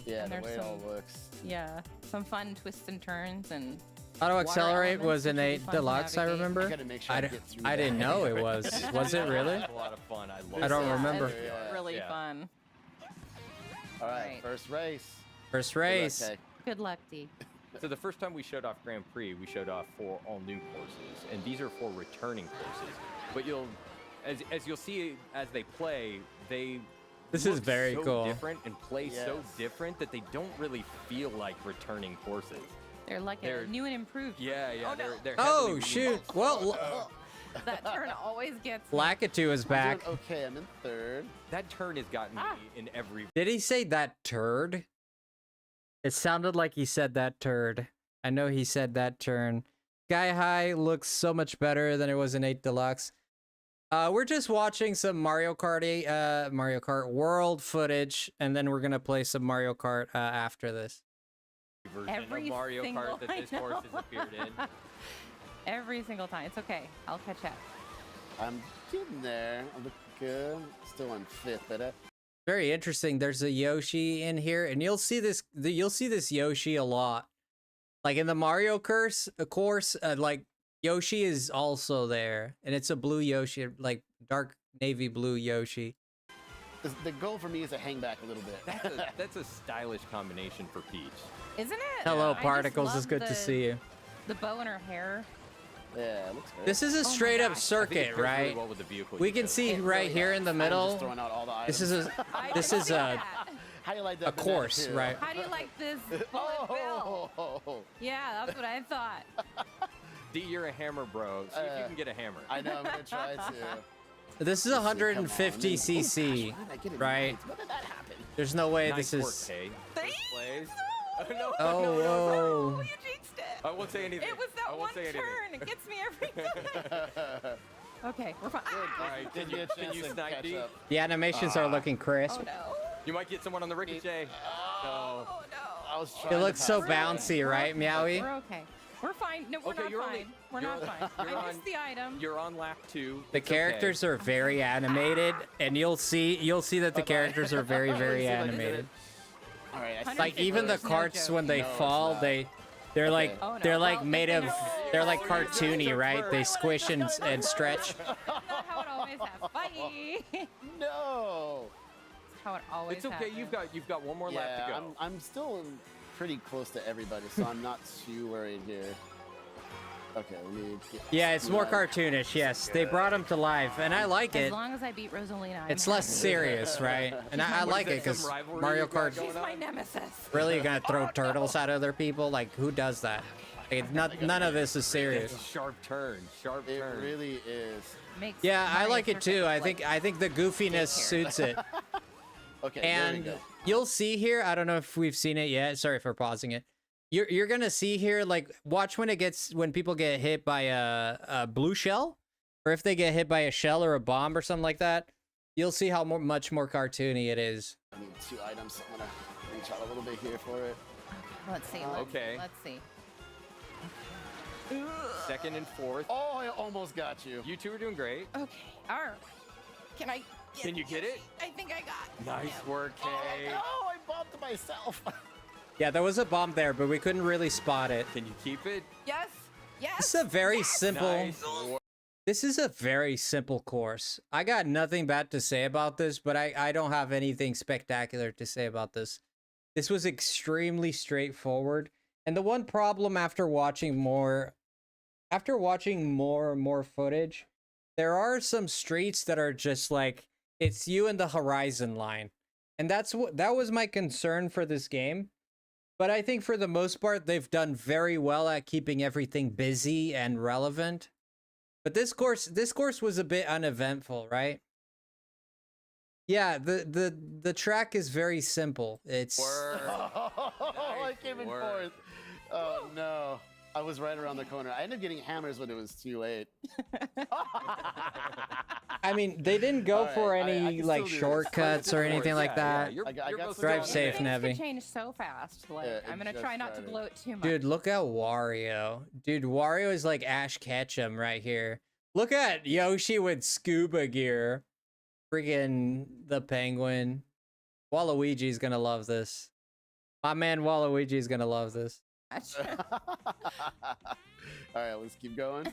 Yeah, and the there's way it all some- looks. Yeah, some fun twists and turns and. Auto Water accelerate elements, was in which will a be fun to deluxe. I navigate. I remember. gotta make sure I I d- get through I that. didn't know it was. Was it really? It's a lot of fun. I love I don't it. remember. It's Yeah. really Yeah. fun. All right, Right. first race. First Good luck, race. Kay. Good luck, D. So the first time we showed off Grand Prix, we showed off 4 all new courses, and these are 4 returning courses. But as you'll see as they play, they This is look very so cool. different and play so Yes. different that they don't really feel like returning courses. They're like They're- a new and improved. Yeah, Oh, no. they're Oh heavily shoot! remixed. Well, That turn always gets me. Lakitu is I'm back. doing okay, I'm in third. That turn has gotten me in every. Did he say that turd? It sounded like he said that turd. I know he said that turn. Sky High looks so much better than it was in 8 Deluxe. We're just watching some Mario Kart World footage, and then we're gonna play some Mario Kart after this. Version Every of Mario single, Kart that this I course know. has appeared in. Every single time. It's okay. I'll catch up. I'm getting there. I'm looking good. Still in fifth, but Very interesting. There's a Yoshi in here, and you'll see this Yoshi a lot. Like in the Mario course, like Yoshi is also there, and it's a blue Yoshi, like dark navy blue Yoshi. the goal for me is to hang back a little bit. That's a stylish combination for Peach. Isn't it? Hello, I just Particles. It's love good to see you. The bow in her hair. Yeah, it looks great. This is a my straight up gosh. I think it circuit, goes really right? well with the vehicle We you can chose. see It right really here does. in the I'm middle. just throwing out all the items. This is a I this can is see a that. How do you like that? a course, banana, too? right? How do you like this bullet bill? Oh, Yeah, that's what I thought. D, you're a hammer bro. See if you can get a hammer. I know. I'm gonna try to. This is Let's see, come on. 150 Oh, cc, gosh, why did I get it right? ninth? When did that happen? There's no way Nice this work, is. Kay. Thanks. First place. No. No, Oh, no, no, no. Oh, whoa. you jinxed it. I won't say anything. It was I that won't one say anything. turn. It gets me every time. Okay, we're fine. Ah! All right, can Give me you, a can chance you to snipe catch D? up. The animations are looking crisp. Oh no. You might get someone on the ricochet. No. Oh no. I was trying It to looks so pass it. bouncy, right, Meowie? We're okay. We're fine. No, we're Okay, not you're fine. only- We're you're- not fine. you're I on- missed the item. You're on lap 2. The It's okay. characters are very animated, and you'll see that the Bye-bye. characters are very, very See if I can get animated. it. All right. I see Like the even the first. no carts joke. when they No, it's fall, not. they're like Okay. Oh, no. they're like Well, made if of they're- they're like Oh, yeah, cartoony, they're right? They birds. squish and stretch. Not how it always has. Bye. No. How it always It's okay. happens. You've got one more lap to Yeah, go. I'm still pretty close to everybody, so I'm not too worried here. Okay, let me get. Yeah, it's more Yeah. cartoonish. Yes, they brought him to life, and I like As it. long as I beat Rosalina, I'm It's less happy. serious, right? And I What, like is it that some because rivalry Mario you've got Kart going She's my on? nemesis. really gonna throw turtles at other people. Like who does that? Like, it's not none of this is serious. It's a sharp turn. Sharp It turn. really is. Makes Yeah, I Mario like it Circuit too. I like think the goofiness daycare. suits it. Okay, there we And go. you'll see here, I don't know if we've seen it yet. Sorry for pausing it. You're gonna see here, like, watch when people get hit by a blue shell, or if they get hit by a shell or a bomb or something like that. You'll see how much more cartoony it is. I need 2 items. So I'm gonna reach out a little bit here for it. Let's see. Okay. Let's see. Second and fourth. Oh, I almost got you. You two are doing great. Okay. All right. Can I? Can you get it? I think I got. Nice work, Oh, Kay. no, I bumped myself. Yeah, there was a bomb there, but we couldn't really spot it. Can you keep it? Yes. Yes. This is a very simple. Nice work. This is a very simple course. I got nothing bad to say about this, but I don't have anything spectacular to say about this. This was extremely straightforward. And the one problem after watching more and more footage, there are some streets that are just like, it's you and the horizon line. And that was my concern for this game. But I think for the most part, they've done very well at keeping everything busy and relevant. But this course was a bit uneventful, right? Yeah, the track is very simple. It's Work. Oh, I came in work. fourth. Oh no. I was right around the corner. I ended up getting hammers when it was too late. I mean, they didn't go Alright, for I any can like still do this. shortcuts or anything like that. You're, I got you're both some- Drive going safe, there. Nev. Things Nevi. can change so fast. Like Yeah, I'm it gonna just try not to started. blow it too much. Dude, look at Wario. Dude, Wario is like Ash Ketchum right here. Look at Yoshi with scuba gear. Friggin' the penguin. Waluigi's gonna love this. My man Waluigi's gonna love this. All right, let's keep going.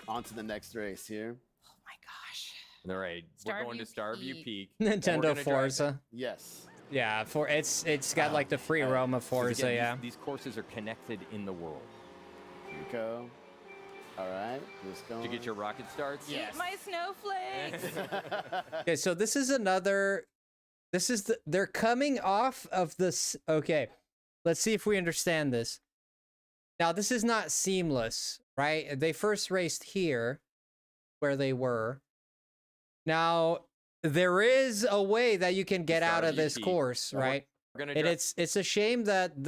On to the next race here. Oh my gosh. All right, we're going to Starview Starview Peak. Nintendo gonna drive- Forza. Yes. Yeah, it's got like the free roam of So Forza, again, yeah. These courses are connected in the world. Here we go. All right, just going. Did you get your rocket starts? Yes. Eat my snowflakes. Okay, so this is they're coming off of this. Okay, let's see if we understand this. Now, this is not seamless, right? They first raced here, where they were. Now, there is a way that you can get out of this Star course, Well, right? We're gonna And drive- it's a shame that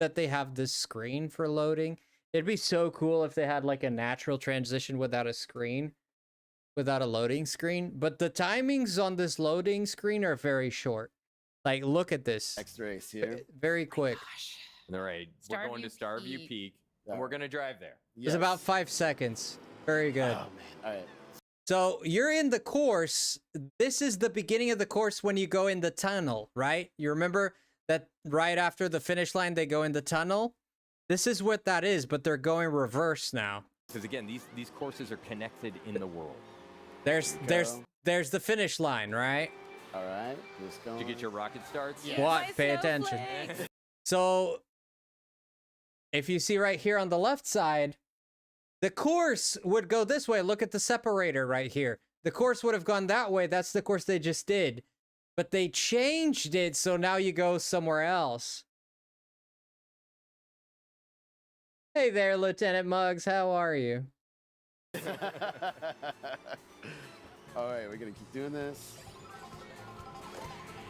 they have this screen for loading. It'd be so cool if they had like a natural transition without a screen, without a loading screen. But the timings on this loading screen are very short. Like, look at this. Next race here. Very quick. All right, we're going to Starview Starview Peak, Yeah. and we're gonna drive there. It's about 5 seconds. Very good. Oh man. All right. So you're in the course. This is the beginning of the course when you go in the tunnel, right? You remember that right after the finish line, they go in the tunnel? This is what that is, but they're going reverse now. Because again, these courses are connected in the world. There's the finish line, right? All right. Just going. Did you get your rocket starts? Yeah. What? My Pay attention. snowflakes. So if you see right here on the left side, the course would go this way. Look at the separator right here. The course would have gone that way. That's the course they just did. But they changed it, so now you go somewhere else. Hey there, Lieutenant Muggs. How are you? All right, we're gonna keep doing this.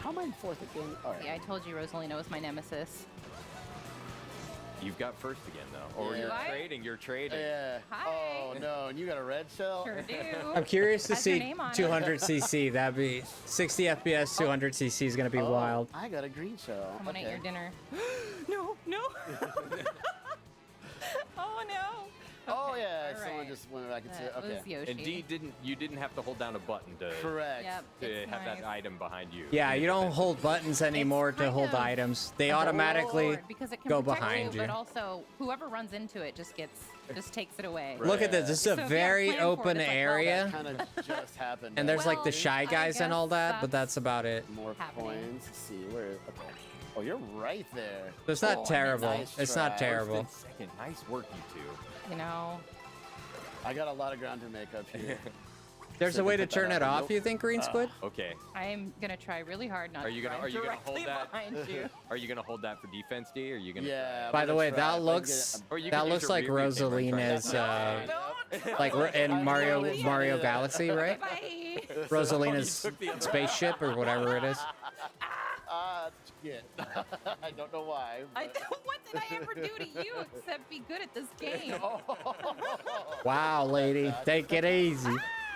How am I in fourth again? All right. Yeah, I told you Rosalina was my nemesis. You've got first again though, or Yeah. you're What? trading. You're trading. Yeah. Hi. Oh no, and you got a red shell. Sure do. I'm curious to Has your see name on it. 200cc. That'd be 60 FPS, 200cc is gonna be Oh, wild. I got a green shell. I'm gonna eat Okay. your dinner. No, no. Oh no. Oh Okay, yeah, all someone right. just went back and said, That okay. was Yoshi. And D you didn't have to hold down a button to Correct. Yep, it's have nice. that item behind you. Yeah, you don't hold buttons anymore to kind hold of items. They a double automatically sword because it can go protect behind you. But also, whoever runs into it just takes it away. Look at this. This is So a if you have very planned for it, open it's like, well, area. That kind of just happened. And there's like the Well, shy I guys and all guess that, but that's about it. more happening. coins. Let's see where. Okay. Oh, you're right there. So it's not Oh, terrible. nice It's try. not terrible. First and second. Nice work, you two. You know, I got a lot of ground to make up here. There's So a way they to put that turn out it the off, milk? you think, Green Squid? Okay. I'm gonna try really hard not Are to you gonna- run are you gonna hold directly that? behind you. Are you gonna hold that for defense, D? Or are you gonna? Yeah. I'm By the gonna way, try. that If I can looks get Or you that can use looks your like rear view camera and try Rosalina's that. Don't. like in I Mario really Mario did that. Galaxy, right? Bye. Rosalina's took the other spaceship or whatever it is. Shit. I don't know why. I, but- what did I ever do to you except be good at this game? Wow, lady, take it easy.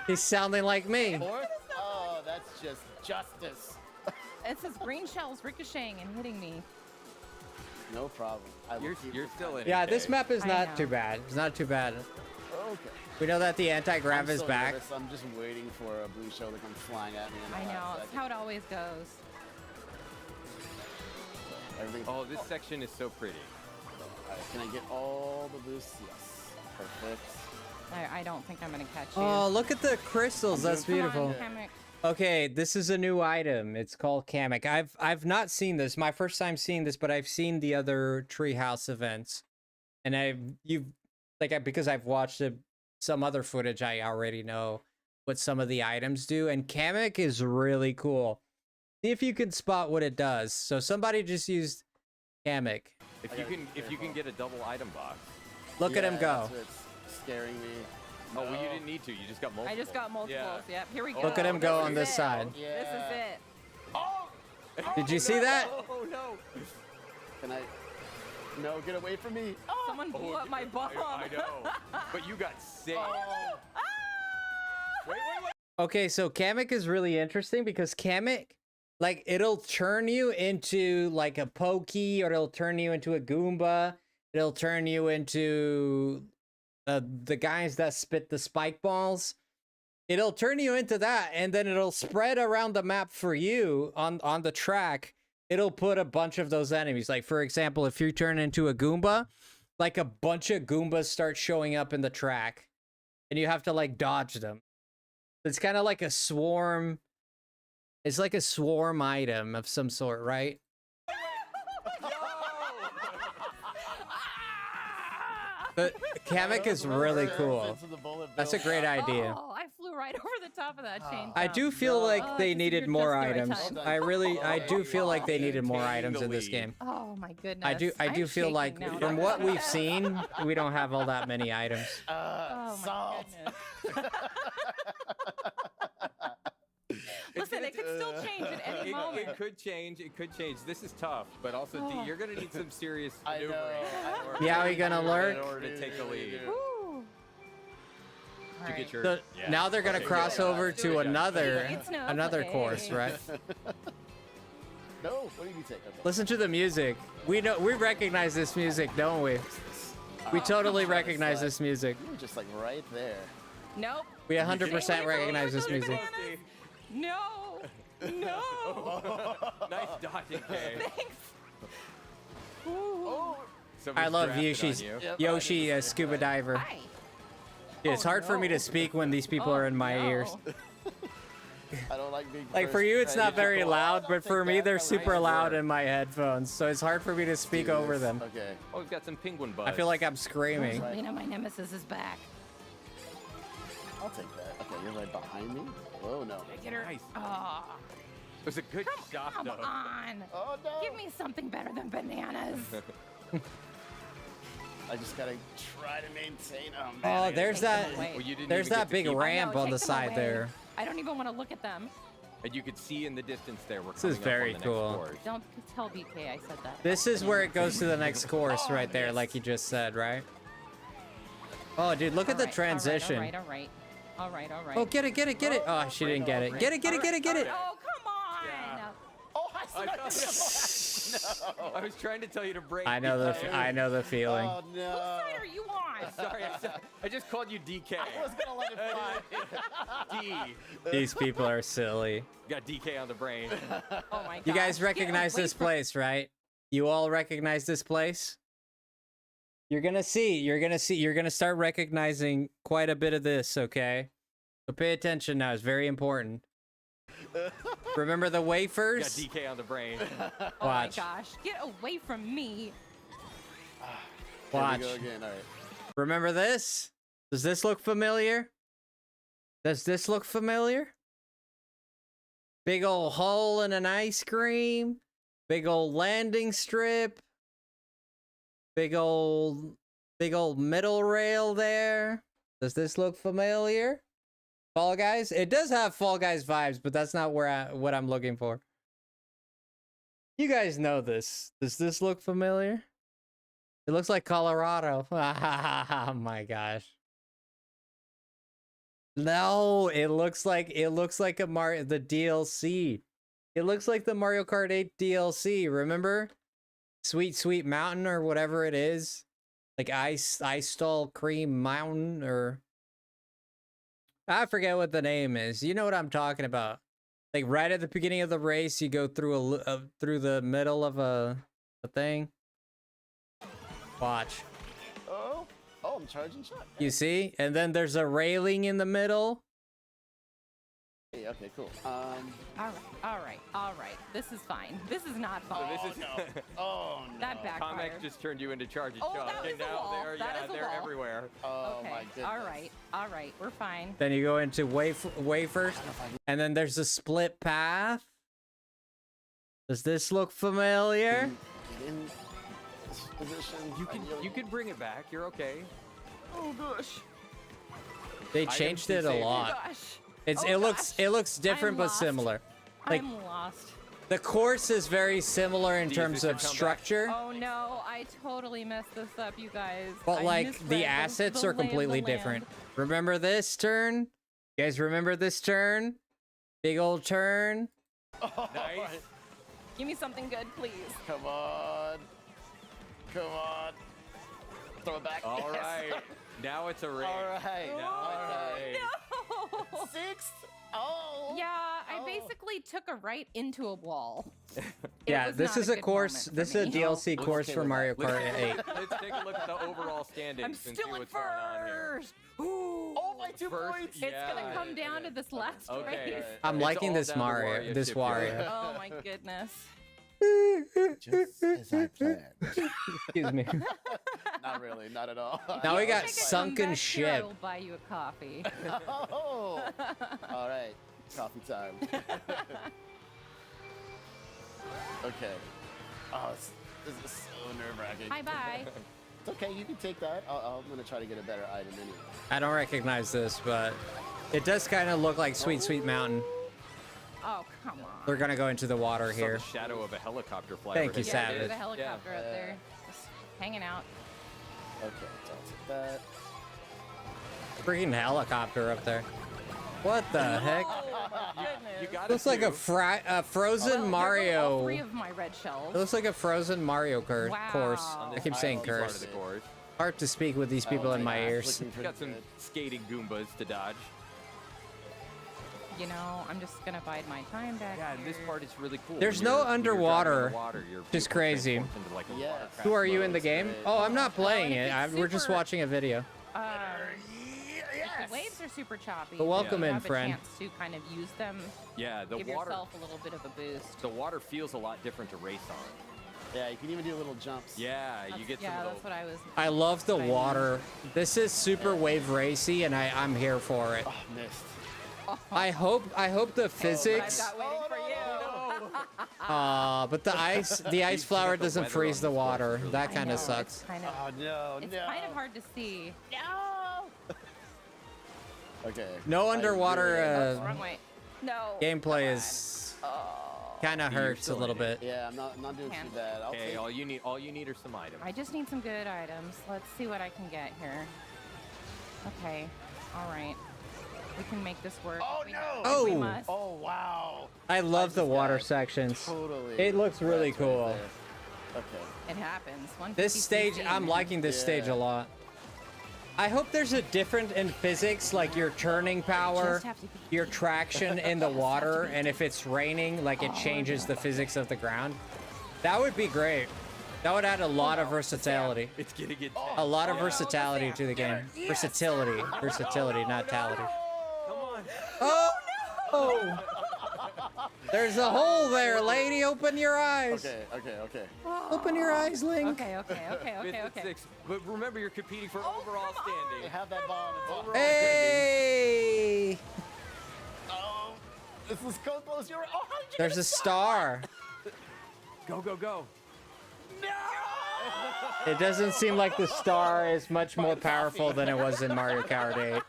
He's sounding like me. Fourth? Oh, that's just justice. It says green shells ricocheting and hitting me. No problem. I will keep You're this still time. in. Yeah, okay. this map is I not know. too bad. It's not too bad. Okay. We know that the anti-grav I'm is so back. nervous. I'm just waiting for a blue shell to come flying at me. In the I last know. It's second. how it always goes. Everything's. Oh, this section is so pretty. Alright, can I get all the boosts? Yes. Perfect. I don't think I'm gonna catch you. Oh, look at the crystals. That's Come beautiful. on, Kamek. Okay, this is a new item. It's called Kamek. I've not seen this. My first time seeing this, but I've seen the other Treehouse events, and because I've watched some other footage. I already know what some of the items do, and Kamek is really cool. See if you can spot what it does. So somebody just used Kamek. If I you gotta can, be if you can careful. get a double item box. Look at him Yeah, go. That's what's scaring me. Oh, well, you No. didn't need to. You just got multiple. I just got multiples. Yep. Here we go. Look at him go This on is this it. side. Yeah. This is it. Oh! Did you see that? Oh no! Can I? No, get away from me. Someone blew up my bomb. I know. But you got saved. Oh. Wait. Okay, so Kamek is really interesting because Kamek, like, it'll turn you into like a Pokey, or it'll turn you into a Goomba. It'll turn you into the guys that spit the spike balls. It'll turn you into that, and then it'll spread around the map for you on the track. It'll put a bunch of those enemies. Like, for example, if you turn into a Goomba, like a bunch of Goombas start showing up in the track, and you have to like dodge them. It's kind of like a swarm. It's like a swarm item of some sort, right? But Kamek is really cool. That's a great idea. Oh, I flew right over the top of that chain. I do feel like Oh, they this is needed your more just the right items. time. I do feel like they Oh, needed more taking items the in this lead. game. Oh my goodness. I do I'm feel like shaking now. from what we've seen, we don't have all that many items. Oh my Salt. goodness. Listen, it could still change at any moment. It could change. It could change. This is tough, but also D, Oh. you're gonna need some serious I know. maneuvering. Yeah, we gonna lurk? in order to take the lead. Woo. To Alright. get your, So yeah. now they're gonna Okay, cross good. over Good to job. another It's no course, play. right? No, what did you take? Okay. Listen to the music. We recognize this music, don't we? We totally recognize this music. You were just like right there. Nope. We 100% Stay away recognize from this those music. bananas. No. No. Nice dodging, Kay. Thanks. Ooh. I love Somebody's Yoshi's drafted on you. Yep, Yoshi, a scuba diver. Hi. Dude, it's Oh, hard for me no. to speak when these people are in my no. ears. I don't like being. Like for first. you, it's not very loud, I'll but take for me, that. they're I like super it. loud in my headphones, so it's hard for me to speak Do over this. them. Okay. Oh, we've got some penguin buzz. I feel like I'm screaming. Lena, my nemesis is back. I'll take that. Okay, you're right behind me. Oh no. Get her. Nice. Oh, It was a good shot, come though. on. Oh no. Give me something better than bananas. I just gotta try to maintain. Oh man. Oh, I there's Take them that. away. Well, you didn't There's even that get to big keep- ramp I know, on the take them side away. there. I don't even want to look at them. And you could see in the distance there. We're This is coming up very on the cool. Next course. Don't tell BK I said that. This is where it goes to the next course Oh, right there, yes. like you just said, right? Oh, dude, look at the transition. All right. Oh, get it, get it, get it. Oh, she didn't get it. Get it, get it, get it, get it. Oh, come on. Yeah. Oh, I I, thought thought- I was trying to tell you to break. I know the feeling. Oh Whose no. side are you on? Sorry, I just called you DK. I was gonna let it fly. D. These people are silly. Got DK on the brain. Oh my god. You guys recognize this place, right? You all recognize this place? You're gonna start recognizing quite a bit of this, okay? So pay attention now, it's very important. Remember the Got wafers? DK on the brain. Oh my Watch. gosh. Get away from me. Watch. Here we go again. All right. Remember this? Does this look familiar? Does this look familiar? Big old hole in an ice cream. Big old landing strip. Big old middle rail there. Does this look familiar? Fall Guys? It does have Fall Guys vibes, but that's not what I'm looking for. You guys know this. Does this look familiar? It looks like Colorado. Oh my gosh. No, it looks like the DLC. It looks like the Mario Kart 8 DLC. Remember? Sweet Sweet Mountain or whatever it is. Like Ice Stall Cream Mountain or I forget what the name is. You know what I'm talking about. Like right at the beginning of the race, you go through through the middle of a thing. Watch. Oh, I'm charging shot. You see? And then there's a railing in the middle. Hey, okay, cool. All right. This is fine. This is not So fine. this is Oh no. That backfired. Comic just turned you into Charge and Oh, Chuck, that was and a now wall. they're That is a they're wall. everywhere. Oh Okay. my goodness. All right. We're fine. Then you go into wafers. And then there's a split path. Does this look familiar? Get in this position. You could bring it back. You're okay. Oh gosh. They Items changed to it a save. lot. Gosh. It Oh, looks gosh. different I'm but lost. similar. Like I'm lost. the course is very similar in Do you terms think of you'll come back? structure, Oh no, I totally messed this up, you guys. but I like misread the assets are lay of the completely land. different. Remember this turn? You guys remember this turn? Big old turn. Nice. Give me something good, please. Come on. Come on. Throw it back. All Yes. right. Now it's a race. All right. Now All right. No. Sixth. Oh. Yeah, I Oh. basically took a right into a wall. It Yeah, was this not is a a good course. moment for This is a me. DLC Let's course stay for with Mario that. Kart 8. Let's take a look at the overall standings I'm and see still in what's going on here. first. Ooh. Oh, my 2 First- points. It's gonna Yeah. come down to this last Okay. race. I'm It's liking all this down to Mario. This ship Wario. here. Oh my goodness. Just as I planned. Excuse me. Not really, not at all. Now we When got I get some sunken back here, I ship. will buy you a coffee. Oh, all right, coffee time. Okay. Oh, this is so nerve-wracking. Bye bye. It's okay, you can take that. I'm gonna try to get a better item anyway. I don't recognize this, but it does kind of look like Sweet Sweet Mountain. Oh, come on. We're gonna go into the water Saw here. the shadow of a helicopter fly. Thank you, overhead. Yeah, Savage. there's a helicopter up Yeah. there. Just hanging out. Okay, so I'll take that. Freaking helicopter up there. What the heck? You got Looks like a frozen Well, Mario. All 3 of my red shells. It looks like a frozen Mario course. Wow. I keep saying Part of curse. the course. Hard to speak with these people Oh in my gosh, ears. looking pretty Got some good. skating Goombas to dodge. You know, I'm just gonna bide my time back Yeah, and here. this part is really cool. There's When no you're driving underwater, underwater, your just vehicle crazy. transforms into like a Yes. watercraft Who are you in the Looks game? great. Oh, I'm not playing and it. if it's We're just super- watching a video. If the waves are super choppy. But welcome you in, have friend. a chance to kind of use them. Yeah, the give water. yourself a little bit of a boost. The water feels a lot different to race on. Yeah, you can even do little jumps. Yeah, you That's- get some yeah, little. that's what I was. I love the what I mean. water. This is super wave racy, and I'm here for it. Oh, missed. I hope the I've physics. got waiting for you. But the ice flower the doesn't weather freeze on the this course water. is really That I kind know, of sucks. It's kind of, Oh no, it's no. kind of hard to see. No. Okay. No I underwater Oops, wrong way. No. gameplay Come is Oh. kind of You're hurts a still little in it. bit. Yeah, I'm not doing too Can't. bad. I'll Okay, take. all you need are some items. I just need some good items. Let's see what I can get here. Okay. All right. We can make this work. Oh, We- no! We Oh. must. Oh wow. I love the just water got sections. Totally. It looks really wrecked right cool. there. Okay. It happens. This 150 stage, cc. I'm liking this stage a Yeah. lot. I hope there's a different in physics, like your turning power, Just have to be- your traction in the water, and if it's raining, like it Oh, changes the yeah. physics of the ground. That would be great. That would add a lot of versatility. It's gonna get. A lot of versatility to the game. Versatility. Versatility, not tality. Come on. Oh no! There's a hole there, lady. Open your eyes. Okay. Open your eyes, Link. Okay. Fifth and sixth. But remember, you're competing for overall They standing. have that ball. It's over. Hey! Oh, this is so close. You're. Oh, how did you There's get a star. Go. It doesn't seem like the star is much more powerful than it was in Mario Kart 8.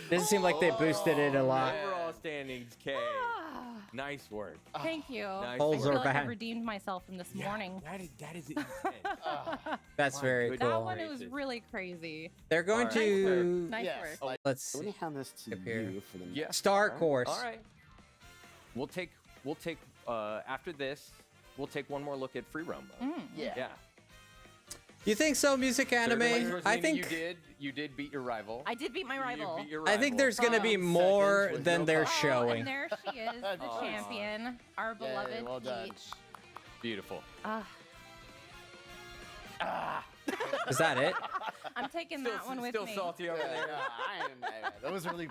Doesn't seem like they boosted it a lot. Overall standings, K. Ah, Nice work. Thank you. Nice Holes I work. are feel like bad. I've redeemed myself from this morning. That is intense. That's My very goodness. That cool. one, it was Gracious. really crazy. They're going Alright. to Nice Yes. work. Like, let's let me see. hand this to Up here. you for the Yeah. Star course. All right. We'll take after this. We'll take one more look at free roam mode. Yeah. Yeah. You think so, music Third place, anime? I Rosalina, think you did beat your rival. I did beat my You rival. beat your I think rival. there's gonna be Seconds more with than no they're problem. showing. And there she is, the Aw. champion, our beloved well done. Peach. Beautiful. Ah, Is that it? I'm taking that one with still me. salty over there. That was really.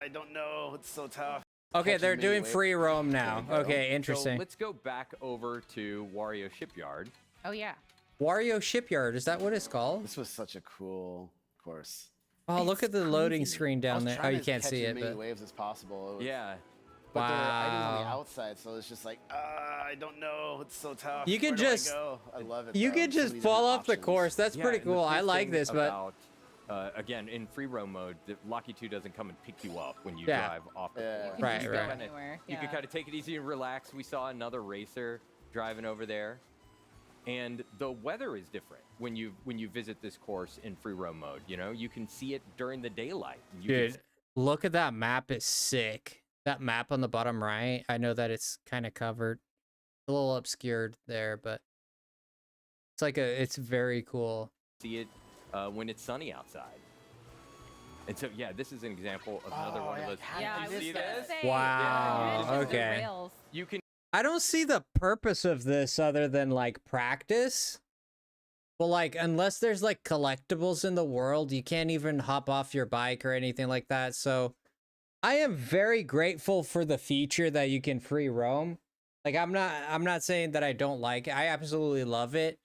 I don't know. It's so tough. Okay, Catching they're me doing with- free roam now. There we go. Okay, So interesting. let's go back over to Wario Shipyard. Oh yeah. Wario Shipyard, is that what it's called? This was such a cool course. Oh, look It's at the loading crazy. screen I down was there. Oh, trying you to can't catch see as it, many but waves as possible. It was- Yeah. But there were items on the wow. outside, so it's just like, I don't know. It's so tough. You could Where do I just- go? I love it. You though. could So just many fall different off the options. course. That's Yeah, pretty and the cool. I cool like thing this, but about, again, in free roam mode, the Locky 2 doesn't come and pick you up when you Yeah. drive off the Yeah. course. You can Right, just right. go Kinda- anywhere. You can Yeah. kind of take it easy and relax. We saw another racer driving over there, and the weather is different when you visit this course in free roam mode. You know, you can see it during the daylight. You can dude, look at that map. It's sick. That map on the bottom right. I know that it's kind of covered, a little obscured there, but it's very cool. see it when it's sunny outside. And so, yeah, this is an example of another Oh, one yeah, of those. God, Yeah, you I was see gonna this? say, Wow, it's just the okay. rails. You can I don't see the purpose of this other than like practice. But like, unless there's like collectibles in the world, you can't even hop off your bike or anything like that. So I am very grateful for the feature that you can free roam. Like I'm not saying that I don't like it. I absolutely love it.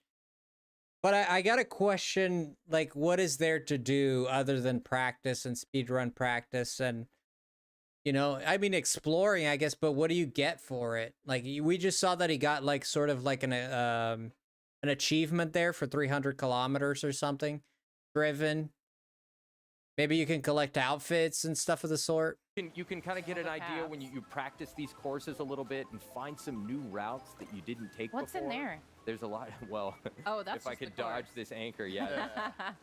But I got a question, like, what is there to do other than practice and speedrun practice and, you know, I mean, exploring, I guess, but what do you get for it? Like, we just saw that he got, like, sort of like an achievement there for 300 kilometers or something driven. Maybe you can collect outfits and stuff of the sort. You can kind of get an idea when you practice these courses a little bit and find some new routes that you didn't take What's before. in there? There's a lot. Well, Oh, that's if I just the could dodge course. this anchor, yeah.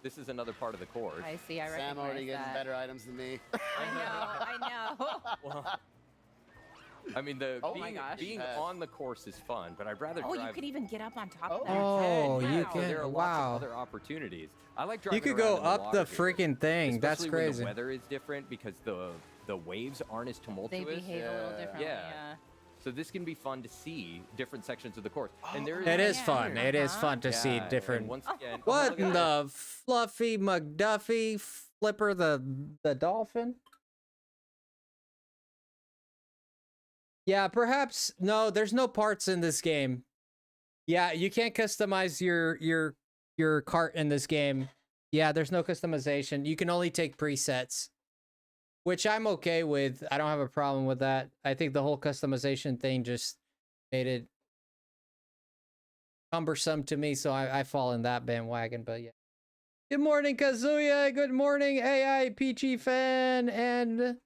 This is another part of the course. I see. I recognize Sam already gets that. better items than me. I know. Well, I mean, Oh my gosh. being on the course is fun, but I'd rather Oh, drive. you could even get up on top of Oh, that. Oh, you Wow. So there are can. lots Wow. of other opportunities. I like driving. You could around go in the up water the here, freaking thing. That's especially when crazy. the weather is different because the waves aren't as They tumultuous. behave a little Yeah. differently. Yeah. So this can be fun to see different sections of the course. Oh, And there It is yeah. fun. It is Uh-huh. fun to see and different. once again, What look in at the fluffy McDuffie Flipper the dolphin? Yeah, perhaps no. There's no parts in this game. Yeah, you can't customize your cart in this game. Yeah, there's no customization. You can only take presets, which I'm okay with. I don't have a problem with that. I think the whole customization thing just made it cumbersome to me, so I fall in that bandwagon. But yeah. Good morning, Kazuya. Good morning, AI Peachy fan, and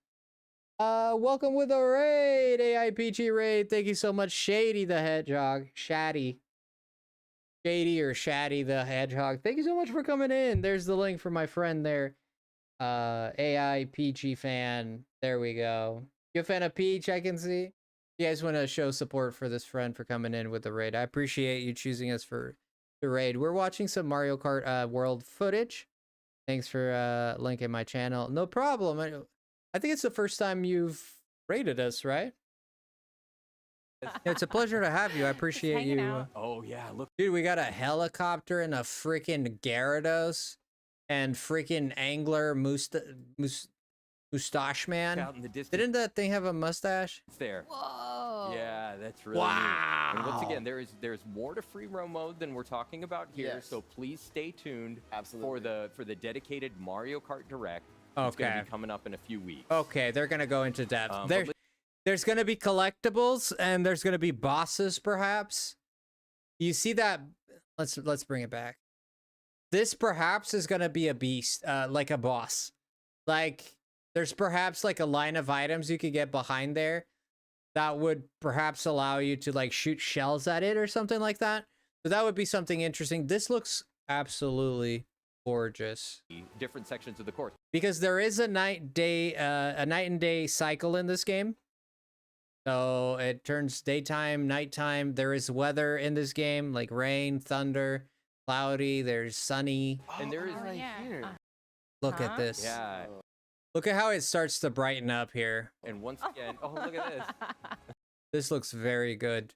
welcome with a raid, AI Peachy raid. Thank you so much, Shady the Hedgehog, Shady or Shady the Hedgehog. Thank you so much for coming in. There's the link for my friend there, AI Peachy fan. There we go. You a fan of Peach? I can see. You guys want to show support for this friend for coming in with the raid. I appreciate you choosing us for the raid. We're watching some Mario Kart World footage. Thanks for linking my channel. No problem. I think it's the first time you've raided us, right? It's a pleasure to have you. I Just appreciate hanging you. out. Oh yeah, look Dude, we got a helicopter and a freaking Gyarados and freaking angler mustache man. out in the distance Didn't that thing have a mustache? there. Whoa. Yeah, that's really neat. And once Wow. again, there's more to free roam mode than we're talking about here. Yes. So please stay tuned Absolutely. for the dedicated Mario Kart Direct. It's going to Okay. be coming up in a few weeks. Okay, they're gonna go into depth. But There's gonna be collectibles and there's gonna be bosses, perhaps. You see that? Let's bring it back. This perhaps is gonna be a beast, like a boss. Like there's perhaps like a line of items you could get behind there that would perhaps allow you to like shoot shells at it or something like that. So that would be something interesting. This looks absolutely gorgeous different sections of the course. because there is a night and day cycle in this game. So it turns daytime, nighttime. There is weather in this game, like rain, thunder, cloudy. There's sunny. And there is- right yeah. here. Look Huh? at this. Yeah. Oh, Look at how it starts to brighten up here. And once again, oh look at this. This looks very good.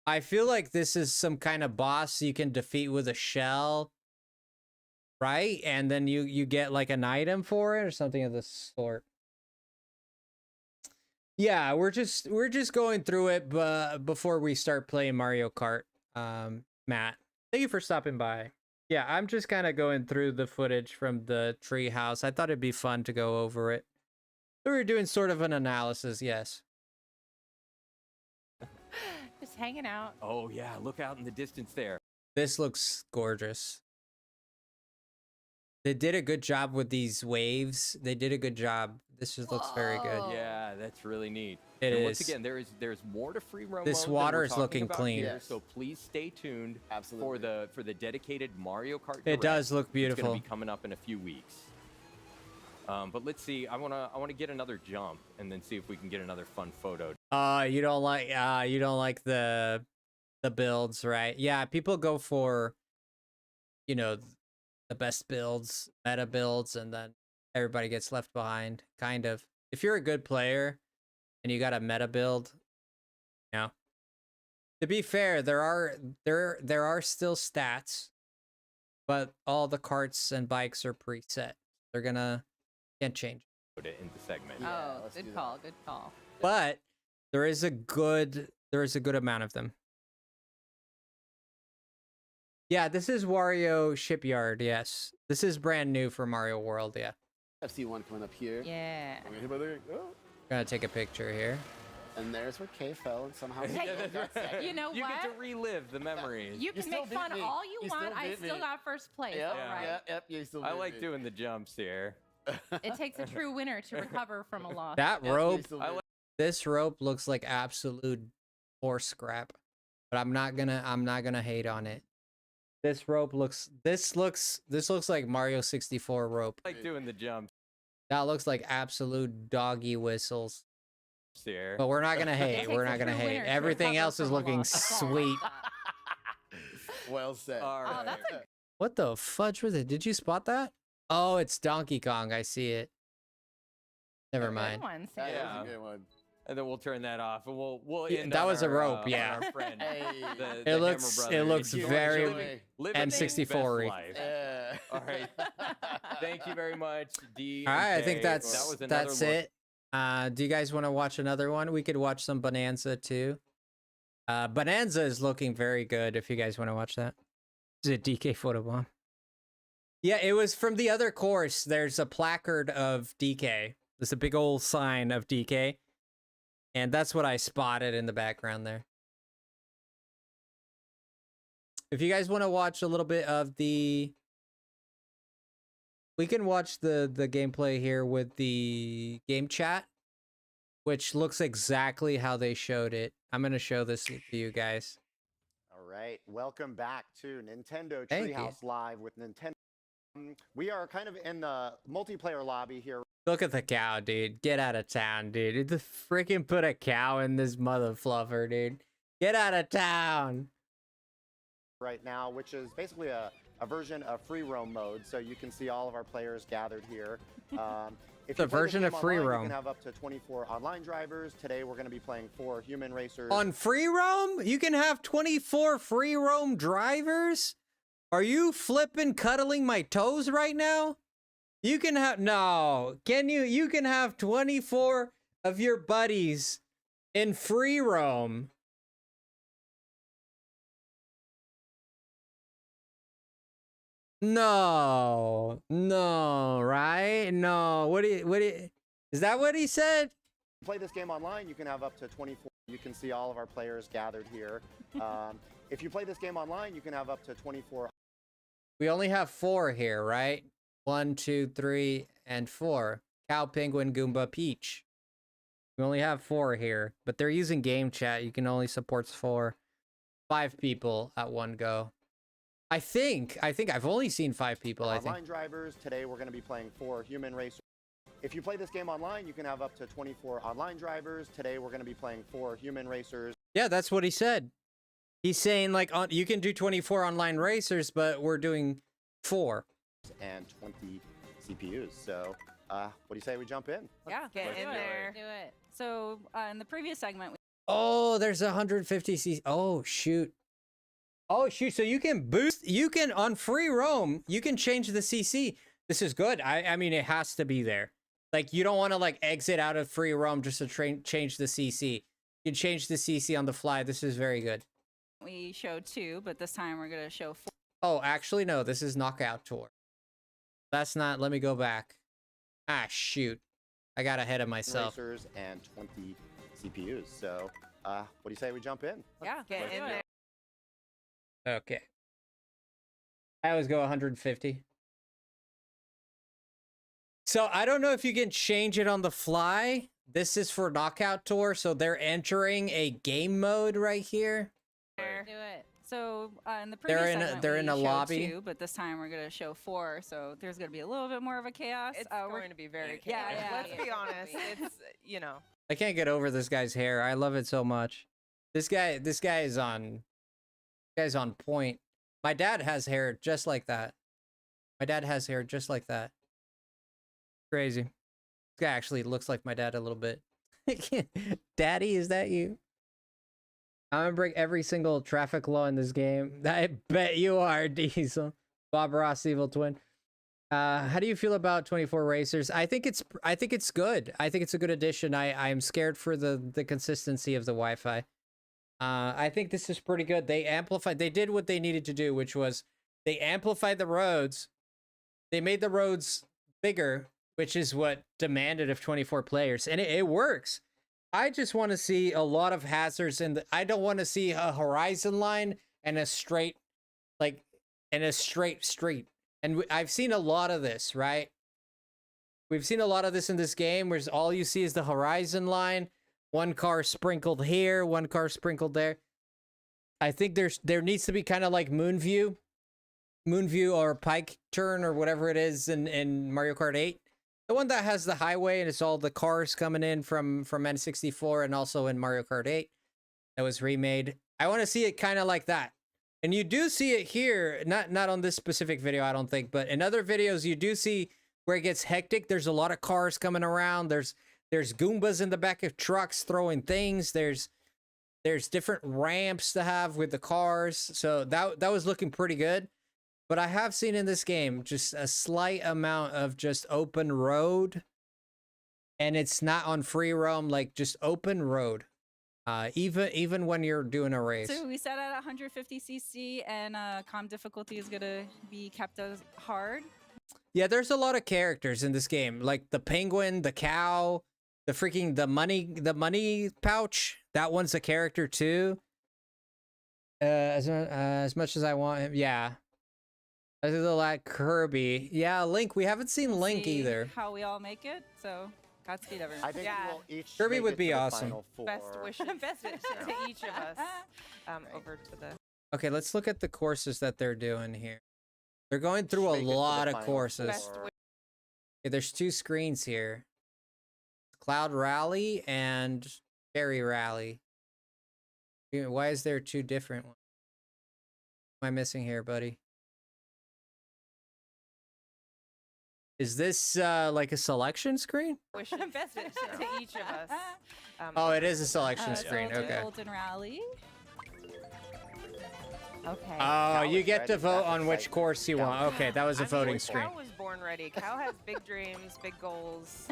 I feel like this is some kind of boss you can defeat with a shell, right? And then you get like an item for it or something of the sort. Yeah, we're just going through it, but before we start playing Mario Kart, Matt, thank you for stopping by. Yeah, I'm just kind of going through the footage from the tree house. I thought it'd be fun to go over it. We were doing sort of an analysis, yes. Just hanging out. Oh yeah, look out in the distance there. This looks gorgeous. They did a good job with these waves. They did a good job. This just looks very good. Whoa. Yeah, that's really neat. It and once is. again, there's more to free roam This mode than water we're is talking looking about clean. here, Yes. so please stay tuned Absolutely. for the dedicated Mario Kart Direct. It does look It's beautiful. going to be coming up in a few weeks. But let's see. I wanna get another jump and then see if we can get another fun photo. You don't like the builds, right? Yeah, people go for, you know, the best builds, meta builds, and then everybody gets left behind, kind of. If you're a good player and you got a meta build, you know. To be fair, there are still stats, but all the carts and bikes are preset. They're gonna can't change. It in the segment. Yeah, Oh, let's do good that. call. Good call. But there is a good amount of them. Yeah, this is Wario Shipyard. Yes, this is brand new for Mario World. Yeah, I've seen one coming up here. Yeah. Oh. gonna take a picture here. And there's where Kay fell and somehow. Hey, that's right. You know You get what? to relive the memories. You can still make beat fun me. all you You want. still I beat still me. got first place. Yep, All right. yep, you still I beat like me. doing the jumps here. It takes a true winner to recover from a loss. That Yes, you rope, still I beat like- this rope looks like absolute horse scrap, but I'm not gonna hate on it. This rope looks, this looks like Mario 64 rope. I like doing the jumps That looks like absolute doggy whistles. here. But we're not gonna hate. It We're takes not a gonna true hate. winner to Everything recover else is from a looking loss. That's all. sweet. Well said. All right. Oh, that's a What the fudge was it? Did you spot that? Oh, it's Donkey Kong. I see it. Never good mind. one, That Sam. was Yeah. a good one. And then we'll turn that off, and we'll Yeah, end that on was a our, rope, on yeah. our friend, Hey. the It Hammer looks Brothers. very Living his N64-y. best life. Yeah. All right. Thank you very much, D. All and right, I think K. that's that was another look. it. Do you guys want to watch another one? We could watch some Bonanza too. Bonanza is looking very good. If you guys want to watch that, is it DK photobomb? Yeah, it was from the other course. There's a placard of DK. There's a big old sign of DK, and that's what I spotted in the background there. If you guys want to watch a little bit of the, we can watch the gameplay here with the game chat, which looks exactly how they showed it. I'm going to show this to you guys. All right, welcome back to Nintendo Thank you. Treehouse Live with Nintendo. We are kind of in the multiplayer lobby here Look at the cow, dude. Get out of town, dude. The freaking put a cow in this mother fluffer, dude. Get out of town. right now, which is basically a version of free roam mode. So you can see all of our players gathered here. If The you play this version of game free online, roam. You can have up to 24 online drivers. Today we're going to be playing 4 human racers. On free roam, you can have 24 free roam drivers? Are you flipping cuddling my toes right now? You can have, no, can you can have 24 of your buddies in free roam. No, right? No, is that what he said? Play this game online, you can have up to 24. You can see all of our players gathered here. If you play this game online, you can have up to 24. We only have 4 here, right? 1, 2, 3, and 4. Cow, Penguin, Goomba, Peach. We only have 4 here, but they're using game chat. You can only support 5 people at one go. I think I've only seen 5 people, I think. Online drivers. Today we're going to be playing 4 human racers. If you play this game online, you can have up to 24 online drivers. Today we're going to be playing 4 human racers. Yeah, that's what he said. He's saying like you can do 24 online racers, but we're doing 4. And 20 CPUs. So, what do you say we jump in? Yeah, Get Let's in do there. it. Do it. So in the previous segment, Oh, there's 150 cc. Oh shoot. Oh shoot. So you can boost. You can on free roam. You can change the CC. This is good. I mean, it has to be there. Like you don't want to like exit out of free roam just to change the CC. You can change the CC on the fly. This is very good. we showed 2, but this time we're going to show 4. Oh, actually no. This is Knockout Tour. That's not. Let me go back. Ah shoot. I got ahead of myself. Racers and 20 CPUs. So, what do you say we jump in? Yeah, Get let's in do it. there. Okay. I always go 150. So I don't know if you can change it on the fly. This is for Knockout Tour, so they're entering a game mode right here. Do it. So in the They're previous in a- segment, they're we in a showed lobby. 2, but this time we're going to show 4. So there's going to be a little bit more of a chaos. It's we're- going to be very Yeah, chaotic. yeah. Let's be honest. It's, you know. I can't get over this guy's hair. I love it so much. This guy is on point. My dad has hair just like that. Crazy. This guy actually looks like my dad a little bit. Daddy, is that you? I'm gonna break every single traffic law in this game. I bet you are, Diesel. Bob Ross, Evil Twin. How do you feel about 24 racers? I think it's good. I think it's a good addition. I'm scared for the consistency of the Wi-Fi. I think this is pretty good. They did what they needed to do, which was they amplified the roads. They made the roads bigger, which is what demanded of 24 players, and it works. I just want to see a lot of hazards, and I don't want to see a horizon line and a straight, street. And I've seen a lot of this, right? We've seen a lot of this in this game, where all you see is the horizon line, one car sprinkled here, one car sprinkled there. I think there needs to be kind of like moon view or pike turn or whatever it is in Mario Kart 8. The one that has the highway and it's all the cars coming in from N64 and also in Mario Kart 8 that was remade. I want to see it kind of like that. And you do see it here, not on this specific video, I don't think, but in other videos you do see where it gets hectic. There's a lot of cars coming around. There's Goombas in the back of trucks throwing things. There's different ramps to have with the cars. So that was looking pretty good. But I have seen in this game just a slight amount of just open road. And it's not on free roam, like just open road. Even when you're doing a race. So we set at 150cc and calm difficulty is going to be kept as hard. Yeah, there's a lot of characters in this game, like the penguin, the cow, the money pouch. That one's a character too. As much as I want him, yeah. I do like Kirby. Yeah, Link. We haven't seen Link See either. how we all make it. So Godspeed, everyone. I think Yeah. we'll each Kirby make would it be to the awesome. final four. Best wishes to each of us. Over to the. Okay, let's look at the courses that they're doing here. They're going through a Make it to the lot of final courses. Best four. Okay, there's two screens here. Cloud Rally and Fairy Rally. Why is there two different ones? What am I missing here, buddy? Is this like a selection screen? Wishes to each of us. Oh, it is a selection So screen. we'll do Okay. Golden Rally. Okay. Oh, Cow you is get to ready. vote That's on which exciting. course you Cow. want. Okay, that was a I mean, voting screen. Cow was born ready. Cow has big dreams, big goals.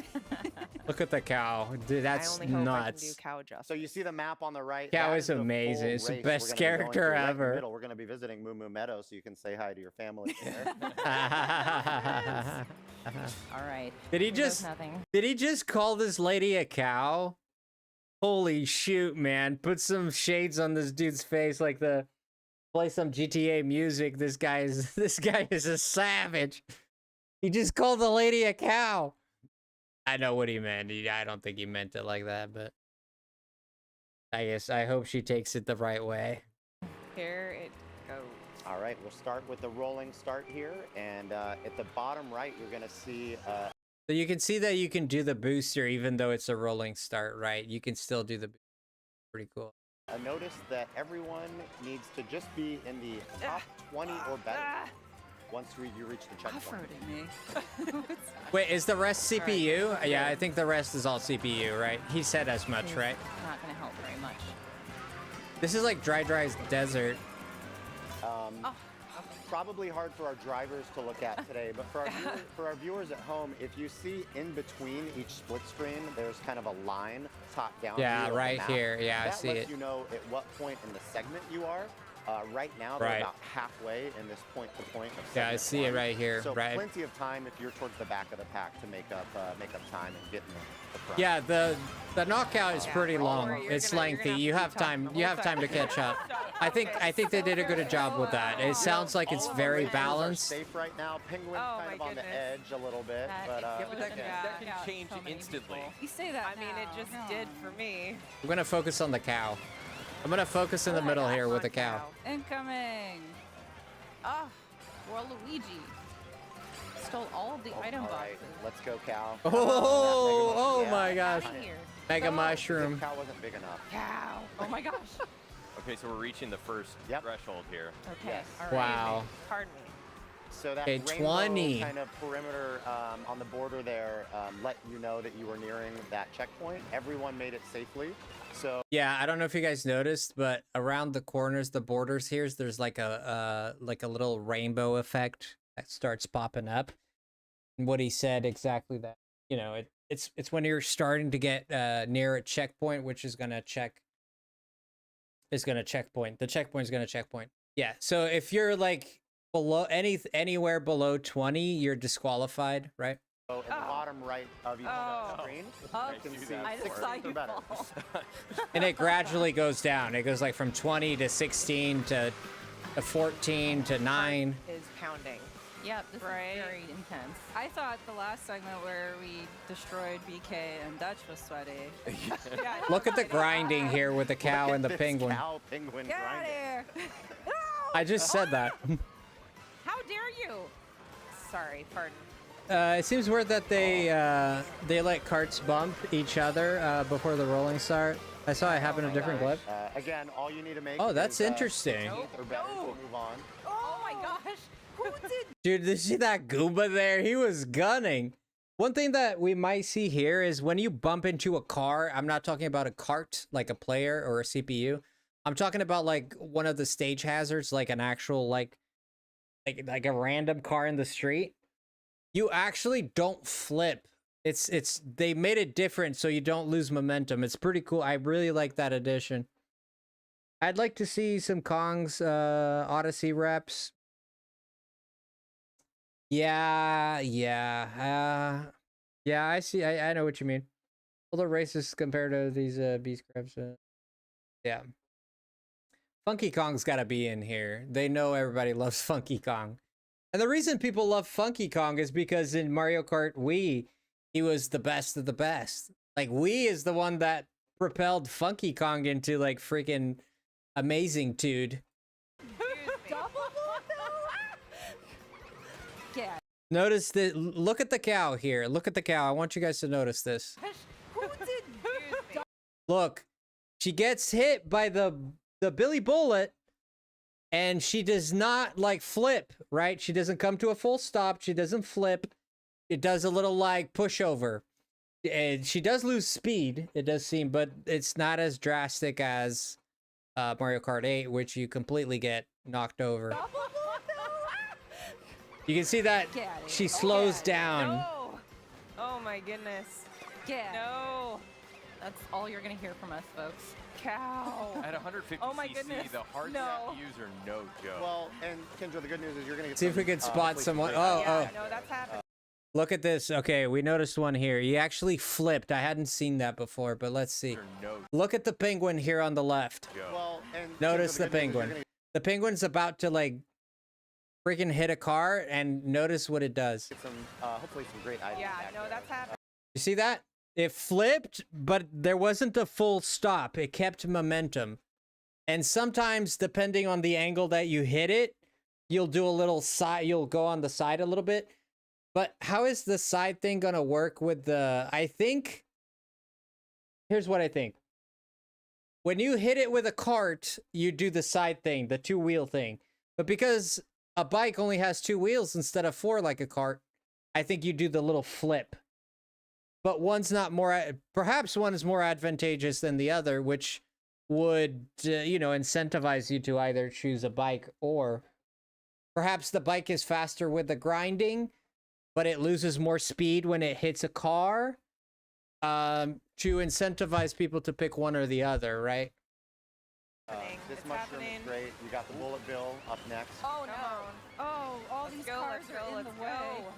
Look at the cow. Dude, that's I only hope nuts. I can do cow justice. So you see the map on the right. Cow that is the full amazing. It's the race. best We're gonna be going character through right in the ever. middle. We're going to be visiting Moo Moo Meadow, so you can say hi to your family there. All right. Did he Here goes just nothing. did he just call this lady a cow? Holy shoot, man. Put some shades on this dude's face, like play some GTA music. This guy is a savage. He just called the lady a cow. I know what he meant. I don't think he meant it like that, but I hope she takes it the right way. Here it goes. All right, we'll start with the rolling start here. And at the bottom right, you're going to see So you can see that you can do the booster even though it's a rolling start, right? You can still do the booster. Pretty cool. a notice that everyone needs to just be in the top 20 or better once you reach the checkpoint. Off-roading me. Wait, is the rest CPU? Yeah, I think the rest is all CPU, right? He said as much, He's right? Not gonna help very much. This is like Dry Desert. Probably hard for our drivers to look at today, but for our viewers at home, if you see in between each split screen, there's kind of a line, top-down. Yeah, view of the right map. here. Yeah, I that see lets it. you know at what point in the segment you are. Right now, they're Right. about halfway in this point-to-point of Yeah, I segment see it one. right here. So Right. plenty of time if you're towards the back of the pack to make up time and get in the front. Yeah, the knockout is Yeah, pretty don't long. worry, you're It's gonna- you're lengthy. gonna You have have to be time. talking You the have whole time to time. catch up. I think they did a good job with that. It sounds like it's All of very the racers are balanced. safe right now. Penguin's Oh, kind of my on the goodness. edge a little bit, That but is Yeah, but that, Yeah. that Yeah, can change so many instantly. people. You say that I mean, it now. just Come did on. for me. I'm gonna focus on the cow. I'm gonna focus in the Oh my middle gosh, here with on the cow. Incoming. Oh, Waluigi stole all of the item all right, boxes. let's go, Cal. Oh Yeah. my gosh. Out of here. Mega The mushroom. cow wasn't big enough. Cow. Oh my gosh. Okay, so we're reaching the first Yep. threshold here. Okay. Yes. All right. Wow. Pardon me. So that Okay, rainbow 20. kind of perimeter on the border there let you know that you were nearing that checkpoint. Everyone made it safely. So Yeah, I don't know if you guys noticed, but around the corners, the borders here, there's like a little rainbow effect that starts popping up. And what he said exactly that, you know, it's when you're starting to get near a checkpoint, which is gonna check is gonna checkpoint. The checkpoint is gonna checkpoint. Yeah. So if you're like below anywhere below 20, you're disqualified, right? So in the bottom right of each screen, you can see I just saw 6 or you better. fall. And it gradually goes down. It goes like from 20 to 16 to 14 to 9. Is pounding. Yep, this Right. is very intense. I thought the last segment where we destroyed BK and Dutch was sweaty. Yeah, Look at the grinding here with the cow Look and the at this penguin. Cow penguin Get out of grinding. here! No! I just said that. How dare you? Sorry, pardon. It seems weird that they let carts bump each other before the rolling start. I saw it happen in a different clip. Again, all you need to make Oh, that's is, interesting. 16 or better to move on. Oh my gosh. Who did Dude, did you see that Goomba there? He was gunning. One thing that we might see here is when you bump into a car, I'm not talking about a cart, like a player or a CPU. I'm talking about like one of the stage hazards, like an actual like a random car in the street. You actually don't flip. It's they made it different so you don't lose momentum. It's pretty cool. I really like that addition. I'd like to see some Kong's Odyssey reps. Yeah, I see. I know what you mean. All the races compared to these beast crabs. Yeah. Funky Kong's got to be in here. They know everybody loves Funky Kong. And the reason people love Funky Kong is because in Mario Kart Wii, he was the best of the best. Like, Wii is the one that propelled Funky Kong into, like, freaking amazing, dude. Yeah. Notice that. Look at the cow here. Look at the cow. I want you guys to notice this. Who did? Look, she gets hit by the Billy Bullet, and she does not like flip, right? She doesn't come to a full stop. She doesn't flip. It does a little like pushover. And she does lose speed, it does seem, but it's not as drastic as Mario Kart 8, which you completely get knocked over. You can see that Get outta she here. slows down. No! Oh my goodness. Yeah. No! That's all you're gonna hear from us, folks. Cow! At 150 Oh my cc, goodness. the hard No. tap views are no joke. Well, and Kendra, the good news is you're gonna get. See if we some, can spot hopefully some someone. great Oh, ideas. Yeah, no, that's happening. Look at this. Okay, we noticed one here. He actually flipped. I hadn't seen that before, but let's see. These are no Look at the penguin here on the left. joke. Well, and Notice Kendra, the good news is you're penguin. gonna The penguin's about to like freaking hit a car, and notice what it does. get some, hopefully some great ideas. Yeah, back no, there. that's happening. You see that? It flipped, but there wasn't a full stop. It kept momentum. And sometimes, depending on the angle that you hit it, you'll do a little side, you'll go on the side a little bit. But how is the side thing going to work with the, I think, here's what I think. When you hit it with a cart, you do the side thing, the 2-wheel thing. But because a bike only has 2 wheels instead of 4 like a cart, I think you do the little flip. But one's not more, perhaps one is more advantageous than the other, which would, incentivize you to either choose a bike, or perhaps the bike is faster with the grinding, but it loses more speed when it hits a car, to incentivize people to pick one or the other, right? This It's mushroom happening. is great. You got the bullet bill up next. Oh Come no. Oh, all Let's these go, cars let's are go, in the let's way. go.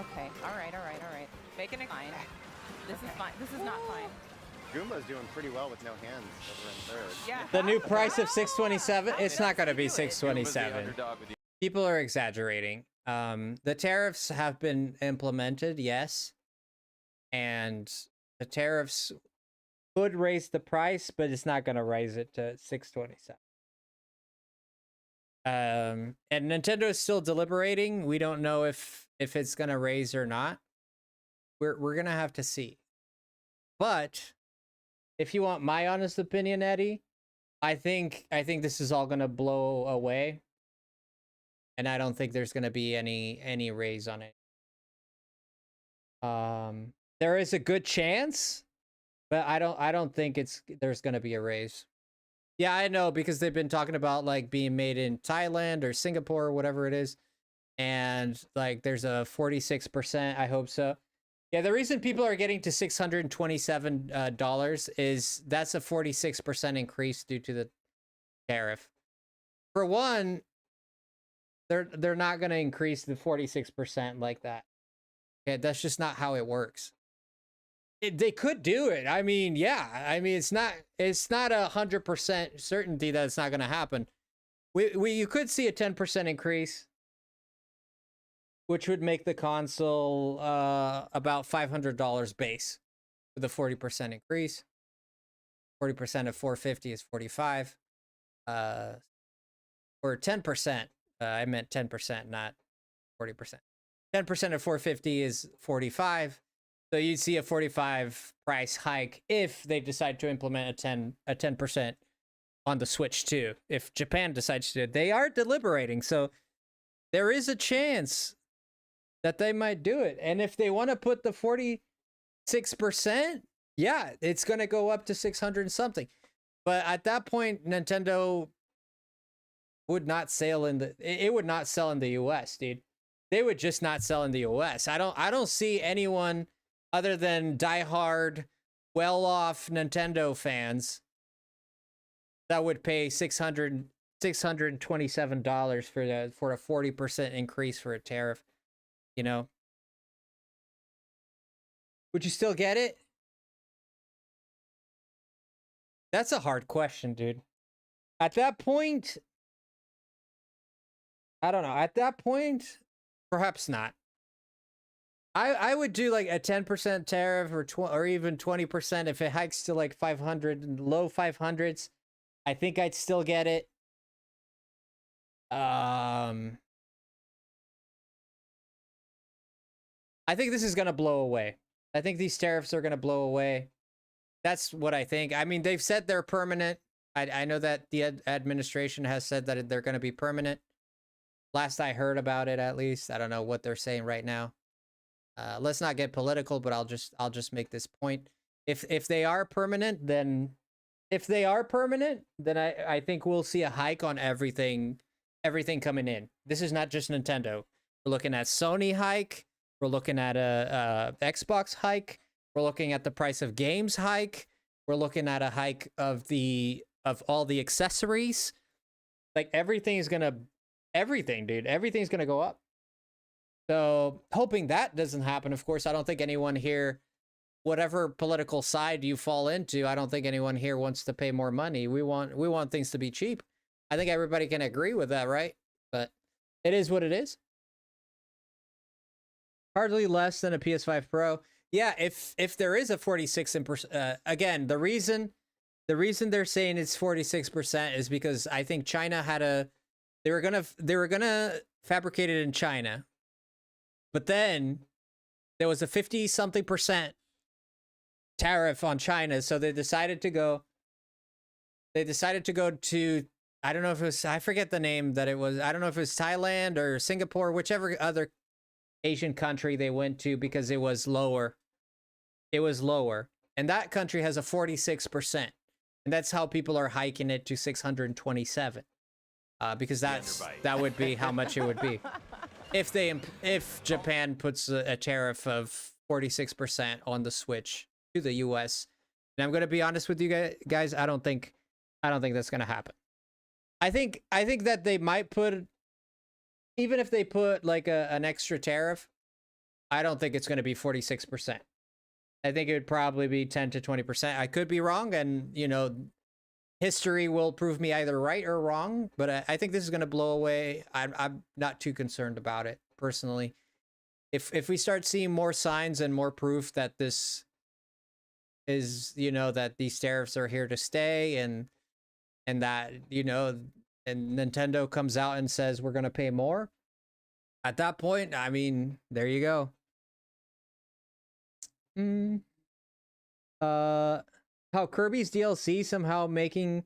Okay, all right. Making it Fine. This is fine. This is not fine. Goomba's doing pretty well with no hands over in third. Yeah. The new price of $627, it's not going to be How did they do it? Goomba's the $627. underdog with the People are exaggerating. The tariffs have been implemented, yes. And the tariffs could raise the price, but it's not going to raise it to $627. And Nintendo is still deliberating. We don't know if it's going to raise or not. We're going to have to see. But if you want my honest opinion, Eddie, I think this is all going to blow away. And I don't think there's going to be any raise on it. There is a good chance, but I don't think there's going to be a raise. Yeah, I know, because they've been talking about like being made in Thailand or Singapore or whatever it is. And like there's a 46%, I hope so. Yeah, the reason people are getting to $627 is that's a 46% increase due to the tariff. For one, they're not going to increase the 46% like that. Okay, that's just not how it works. They could do it. I mean, yeah. I mean, it's not 100% certainty that it's not going to happen. You could see a 10% increase, which would make the console about $500 base with a 40% increase. 40% of 450 is 45. Or 10%. I meant 10%, not 40%. 10% of 450 is 45. So you'd see a 45 price hike if they decide to implement a 10% on the Switch too. If Japan decides to, they are deliberating. So there is a chance that they might do it. And if they want to put the 46%, yeah, it's going to go up to 600 and something. But at that point, Nintendo would not sell it would not sell in the US, dude. They would just not sell in the US. I don't see anyone other than diehard, well-off Nintendo fans that would pay $627 for a 40% increase for a tariff. You know, would you still get it? That's a hard question, dude. At that point, I don't know. At that point, perhaps not. I would do like a 10% tariff or even 20% if it hikes to like 500 and low 500s. I think I'd still get it. I think this is going to blow away. I think these tariffs are going to blow away. That's what I think. I mean, they've said they're permanent. I know that the administration has said that they're going to be permanent. Last I heard about it, at least. I don't know what they're saying right now. Let's not get political, but I'll just make this point. If they are permanent, then I think we'll see a hike on everything coming in. This is not just Nintendo. We're looking at Sony hike. We're looking at a Xbox hike. We're looking at the price of games hike. We're looking at a hike of all the accessories. Like everything, dude. Everything's gonna go up. So hoping that doesn't happen. Of course, I don't think anyone here, whatever political side you fall into, I don't think anyone here wants to pay more money. We want things to be cheap. I think everybody can agree with that, right? But it is what it is. Hardly less than a PS5 Pro. Yeah, if there is a 46%, again, the reason they're saying it's 46% is because I think China had they were gonna fabricate it in China, but then there was a 50-something% tariff on China, so they decided to go to, I don't know if it was, I forget the name that it was. I don't know if it was Thailand or Singapore, whichever other Asian country they went to, because it was lower. It was lower. And that country has a 46%. And that's how people are hiking it to 627. Because that would be how much it would be. If Japan puts a tariff of 46% on the Switch to the US. And I'm going to be honest with you guys, I don't think that's going to happen. I think that they might put, even if they put like an extra tariff, I don't think it's going to be 46%. I think it would probably be 10 to 20%. I could be wrong, and history will prove me either right or wrong, but I think this is going to blow away. I'm not too concerned about it personally. If we start seeing more signs and more proof that this is, that these tariffs are here to stay, and that, and Nintendo comes out and says we're going to pay more, at that point, I mean, there you go. How Kirby's DLC somehow making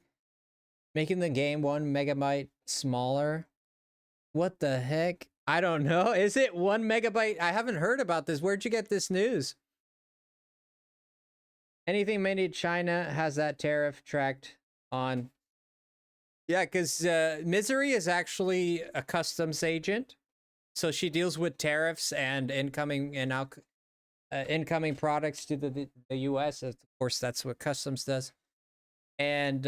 the game 1 megabyte smaller. What the heck? I don't know. Is it 1 megabyte? I haven't heard about this. Where'd you get this news? Anything made in China has that tariff tracked on. Yeah, because Misery is actually a customs agent. So she deals with tariffs and incoming and out. incoming products to the US. Of course, that's what customs does. And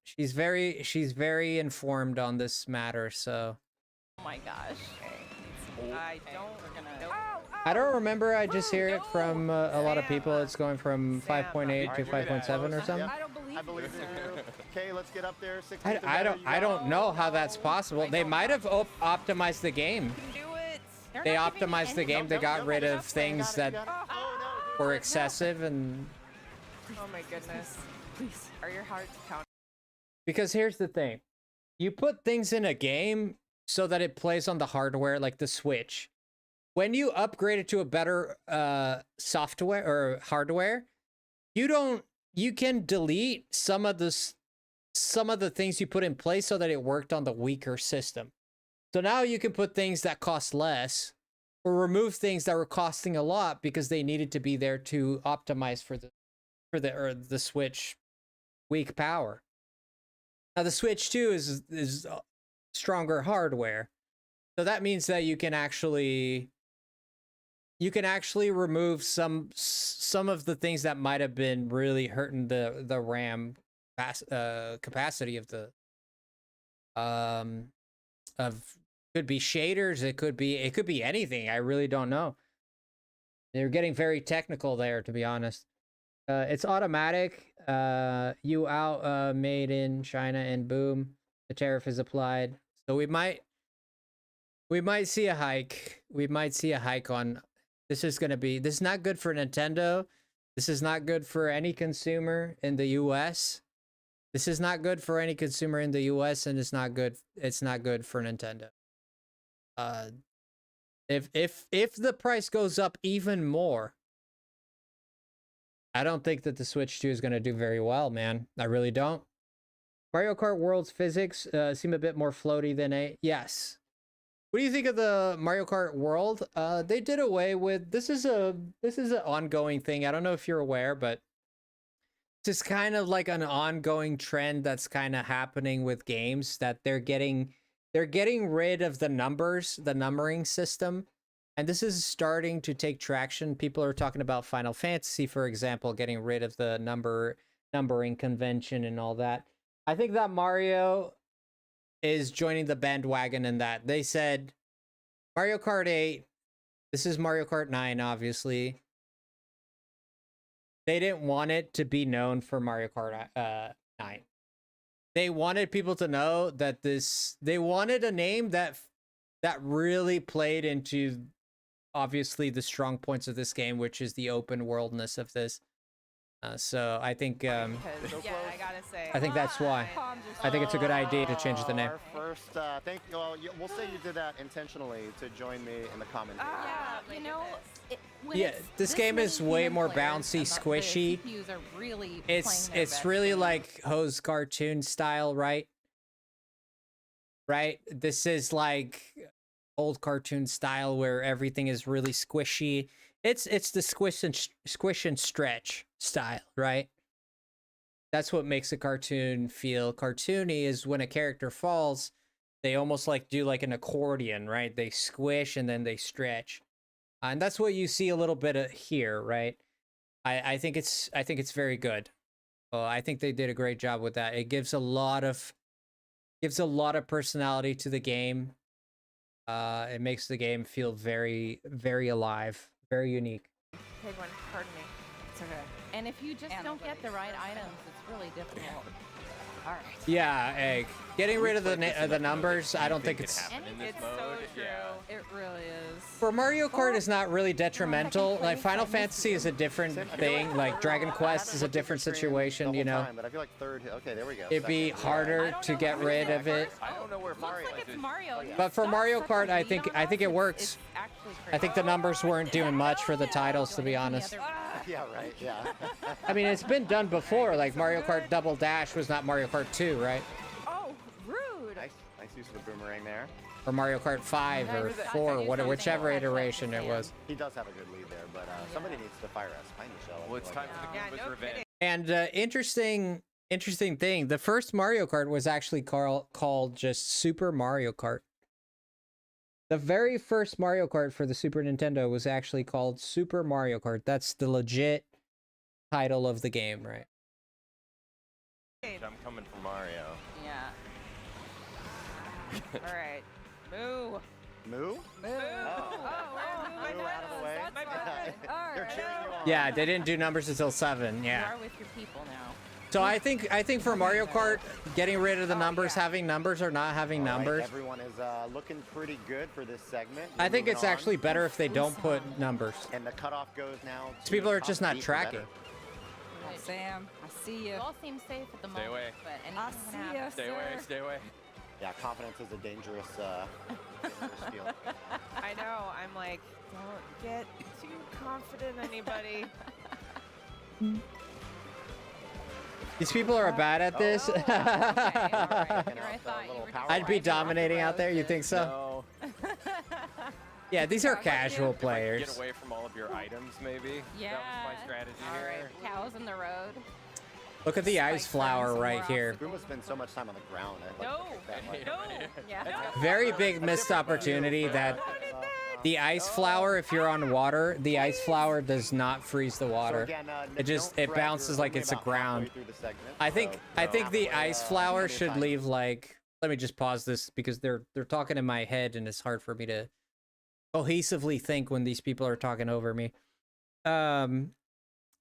she's very informed on this matter. So Oh my gosh. I don't. We're gonna. Nope. I don't remember. I just hear it from a lot of people. Sam. It's going from Sam. 5.8 to 5.7 or something. Yep. I don't believe I believe you. in you. Okay, let's get up there. 60 I don't know how that's possible. They might have optimized the game. You can do it. They're They not giving me optimized the any- game. They got rid of things that Oh, no. were excessive, and Oh my goodness. Please. Are your hearts counting? because here's the thing, you put things in a game so that it plays on the hardware, like the Switch. When you upgrade it to a better software or hardware, you can delete some of the things you put in place so that it worked on the weaker system. So now you can put things that cost less or remove things that were costing a lot because they needed to be there to optimize for the Switch weak power. Now the Switch 2 is stronger hardware. So that means that you can actually remove some of the things that might have been really hurting the RAM capacity of the could be shaders, it could be anything. I really don't know. They're getting very technical there, to be honest. It's automatic. You out made in China, and boom, the tariff is applied. So we might see a hike. We might see a hike on. This is not good for Nintendo. This is not good for any consumer in the US. This is not good for any consumer in the US, and it's not good for Nintendo. If the price goes up even more, I don't think that the Switch 2 is going to do very well, man. I really don't. Mario Kart World's physics seem a bit more floaty than yes. What do you think of the Mario Kart World? They did away with this is an ongoing thing. I don't know if you're aware, but it's just kind of like an ongoing trend that's kind of happening with games, that they're getting rid of the numbering system. And this is starting to take traction. People are talking about Final Fantasy, for example, getting rid of the numbering convention and all that. I think that Mario is joining the bandwagon in that. They said Mario Kart 8, this is Mario Kart 9, obviously. They didn't want it to be known for Mario Kart 9. They wanted people to know that they wanted a name that really played into obviously the strong points of this game, which is the open worldness of this. So I think Yeah, I gotta say. I think that's why. I think it's a good idea to change the name. Our first, thank you. Well, we'll say you did that intentionally to join me in the comments. Yeah, you know, Yeah, this game is way more bouncy, squishy. CPUs are really It's really like Ho's cartoon style, right? Right? This is like old cartoon style where everything is really squishy. It's the squish and stretch style, right? That's what makes a cartoon feel cartoony, is when a character falls, they almost like do like an accordion, right? They squish and then they stretch. And that's what you see a little bit of here, right? I think it's very good. I think they did a great job with that. It gives a lot of personality to the game. It makes the game feel very, very alive, very unique. Big one. Pardon me. It's okay. And if you just don't get the right items, it's really difficult. All right. Yeah, Egg. Getting rid of the numbers, I don't think it's happen in this It's mode. so true. Yeah. It really is. for Mario Kart is not really detrimental. Like Final Fantasy is a different thing. Like Dragon Quest is a different situation, you know. But I feel like third. Okay, there we go. It'd be Second. harder to get rid of it. I don't know where Mario Looks like is. it's Mario. You But for stuck Mario such a Kart, I lead think on it us, works. it's actually I think the crazy. numbers weren't doing much for the titles, to be honest. Yeah, right. Yeah. I mean, it's been done before. Like Mario Kart Double Dash was not Mario Kart 2, right? Oh, rude. nice use of the boomerang there. Or Mario Kart 5 or 4, whichever iteration it was. He does have a good lead there, but somebody needs to fire a spiny shell. Well, it's time for the Yeah, Goomba's no revenge. kidding. And interesting thing, the first Mario Kart was actually called just Super Mario Kart. The very first Mario Kart for the Super Nintendo was actually called Super Mario Kart. That's the legit title of the game, right? I'm coming for Mario. Yeah. All right. Moo. Moo? Move. Oh. We're moving Move out of the way. That's fine. All They're right. cheering you on. Yeah, they didn't do numbers until 7. You Yeah. are with your people now. So I think for Mario Kart, getting rid of the numbers, having numbers or not having All right, numbers, everyone is looking pretty good for this segment. I We're think moving it's on, actually better if they don't put numbers. And the cutoff goes now. To People are top just not eight or tracking. better. Sam, I see You you. all seem safe at the moment, away. but anything I can see happen. ya. Stay Sir. away, stay away. Yeah, confidence is a dangerous field. I know. I'm like, don't get too confident, anybody. These people are bad at this. Okay, all right. Checking Here out I the thought you little were power just I'd be riding off the dominating out road there. You to- think so? No. Yeah, these are If I casual Get players. away from all of your items, maybe. Yeah. That was my strategy All here. right, cows in the road. Look at the ice Spike flower some right more here. Boom would spend so much time on the ground. I'd like No. to pick that one. No. Yeah. Very big missed opportunity that the ice flower, if you're on water, the ice flower does not freeze the So water. again, It just don't it fret, bounces you're like only it's a about halfway ground. through the segment, I think so the halfway, ice flower plenty of should time. leave like. Let me just pause this because they're talking in my head and it's hard for me to cohesively think when these people are talking over me.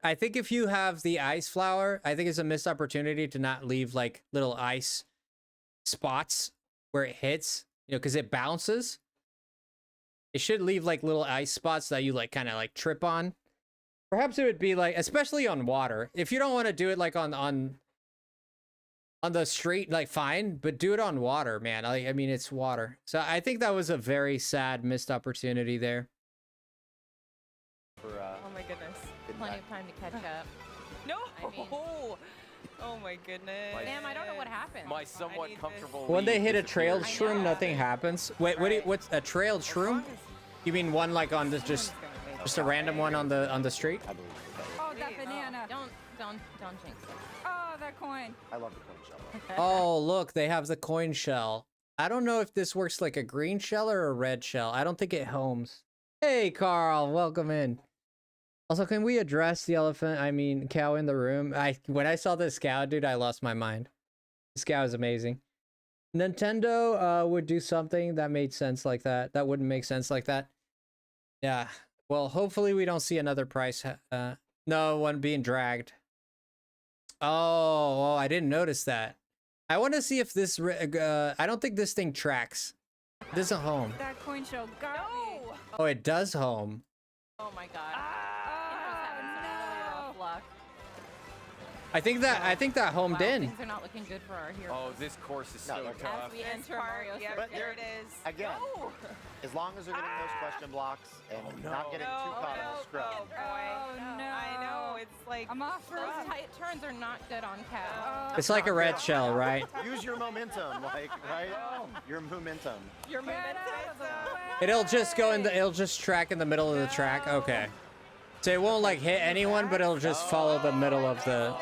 I think if you have the ice flower, I think it's a missed opportunity to not leave like little ice spots where it hits, you know, because it bounces. It should leave like little ice spots that you like kind of like trip on. Perhaps it would be like, especially on water. If you don't want to do it like on the street, like fine, but do it on water, man. I mean, it's water. So I think that was a very sad missed opportunity there. For, Oh my goodness. getting Plenty back. of time to catch up. No. I mean- Oh my goodness. Sam, I don't know what happened. My I somewhat need this. comfortable When they lead hit a disappeared. trailed I shroom, know. nothing happens. Wait, Right. what's a trailed As long shroom? as You mean one like on the just someone's gonna make just it. a random one on the street? I believe that. Oh, that Please. banana. Don't jinx it. Oh, that coin. I love the coin shell. Oh, look, they have the coin shell. I don't know if this works like a green shell or a red shell. I don't think it homes. Hey, Carl, welcome in. Also, can we address the cow in the room? When I saw this cow, dude, I lost my mind. This cow is amazing. Nintendo would do something that made sense like that. That wouldn't make sense like that. Yeah. Well, hopefully we don't see another price. No one being dragged. Oh, I didn't notice that. I want to see if this. I don't think this thing tracks. It doesn't home. That coin shell got me. No. Oh, it does home. Oh my god. Oh, Indra's having some really rough luck. I think that homed Wow, in. things are not looking good for our hero. Oh, this course is No, so they're tough. As we This enter part, Mario yep, But Circuit. there it is. Again, No. as long as they're getting those question blocks and no. not getting too caught in the scrub. Oh, boy. Oh, no. I know. It's like I'm off for Those a tight turns are not good on cow. Oh, It's like a red shell, right? Use your momentum, like, right? Your momentum. your Get momentum. out of the way. It'll just go in the. It'll just track in the middle of the track. Okay. So it won't like hit anyone, but it'll just follow the middle of the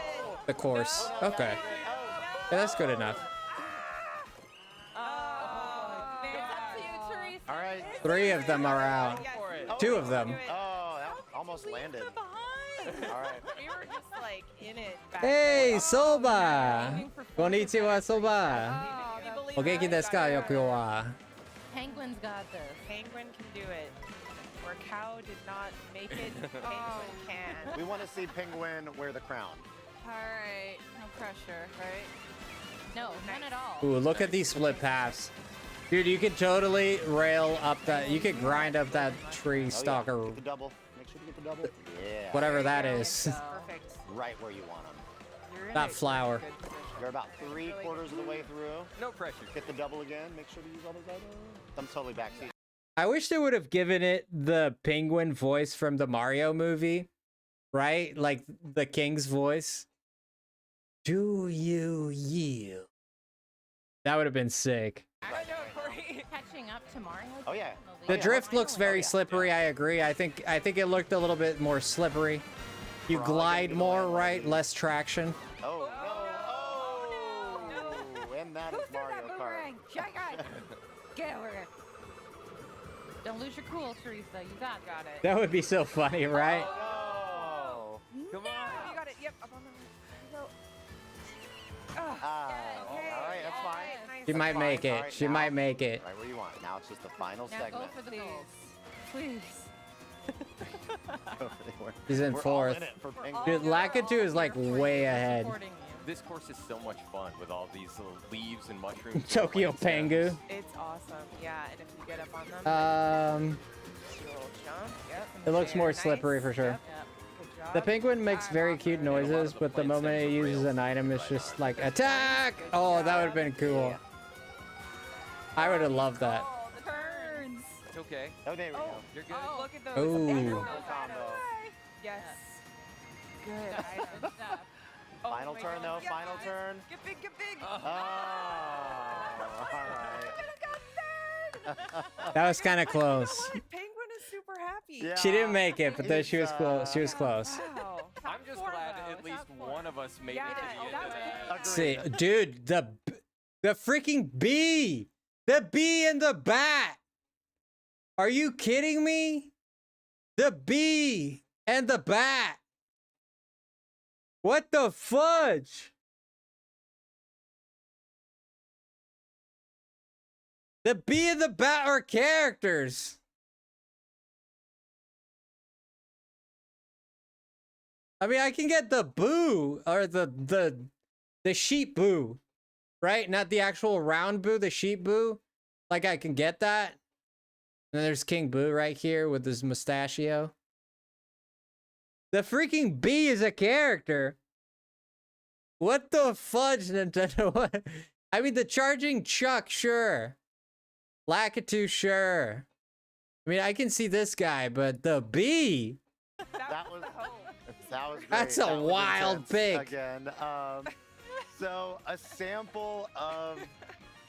course. Okay. Yeah, that's good enough. Oh, It's up to you, Teresa. All right. 3 of them are out. For it. 2 of them. Oh, that almost landed. behind. All right. We were just like in it. Back Hey, there. Soba! Aiming for 4 Konnichiwa, Soba! Oh, We that- believe O genki that. desu ka, yoku wa? Penguin's got this. Penguin can do it. Where cow did not make it, penguin can. We want to see Penguin wear the crown. All right. No pressure, right? No, none at all. Ooh, look at these split paths. Dude, you could totally rail up that. You could grind up that tree Oh, stalk yeah. or Get the double. Make sure you get the double. Yeah. whatever that There you is. go. Perfect. Right where you want them. You're in That a flower. good position. You're about 3/4 of the way through. No pressure. Get the double again. Make sure to use all those items. I'm totally back. See, I wish they would have given it the penguin voice from the Mario movie, right? Like the king's voice. Do you yield? That would have been sick. I know, Corey. Catching up to Mario. Oh, yeah. The yeah. drift looks very yeah. slippery. I agree. I think it looked a little bit more slippery. You We're all gonna glide be more, landing. right? Less traction. Oh, no. Oh, and that Who is threw that Mario Kart. boomerang? Check it. Get over here. Don't lose your cool, Teresa. You got it. That would be so funny, right? Oh. Come on. You got it. Yep. Up on the right. Oh, All right, that's fine. She That's might fine. make it. All right, she now- might make it. All right, what do you want? Now it's just the final Now segment. go for the Please. gold. Please. He's in We're all fourth. in it for We're Penguin. all Dude, here. Lakitu We're is like all here for way you. We're ahead. supporting you. This course is so much fun with all these little leaves and mushrooms. and Tokyo plant Pengu. stems. it's awesome. Yeah, and if you get up on them, Um, do a little jump. Yep. it looks Very more nice. slippery for sure. Yep. Good job. The penguin makes I'm very off cute already. And a lot noises, of the but the plant moment it stems are uses rails an item, it's right just on. like attack. Oh, that would have been cool. Yeah. I would have loved that. Oh, the turns. It's okay. Oh, there we go. You're good. Oh. Look at those. Ooh. Beautiful Combo. items. Yes. Good. Good stuff. Oh Final my turn, God. though. Final turn. Get big, get big. Oh, all right. That was kind of You know close. what? Penguin is super happy. Yeah. She didn't make it, but then she was It's, close. She was close. Wow. I'm just four, glad though. at least Top four. one of us made Yeah, it to the end that of was that. See, Agreed. dude, the freaking bee, the bee and the bat. Are you kidding me? The bee and the bat. What the fudge? The bee and the bat are characters. I mean, I can get the boo or the sheep boo, right? Not the actual round boo, the sheep boo. Like I can get that. And then there's King Boo right here with his mustachio. The freaking bee is a character. What the fudge, Nintendo? What? I mean, the charging Chuck, sure. Lakitu, sure. I mean, I can see this guy, but the bee. That was great. That's a That was wild intense pick. Again. So a sample of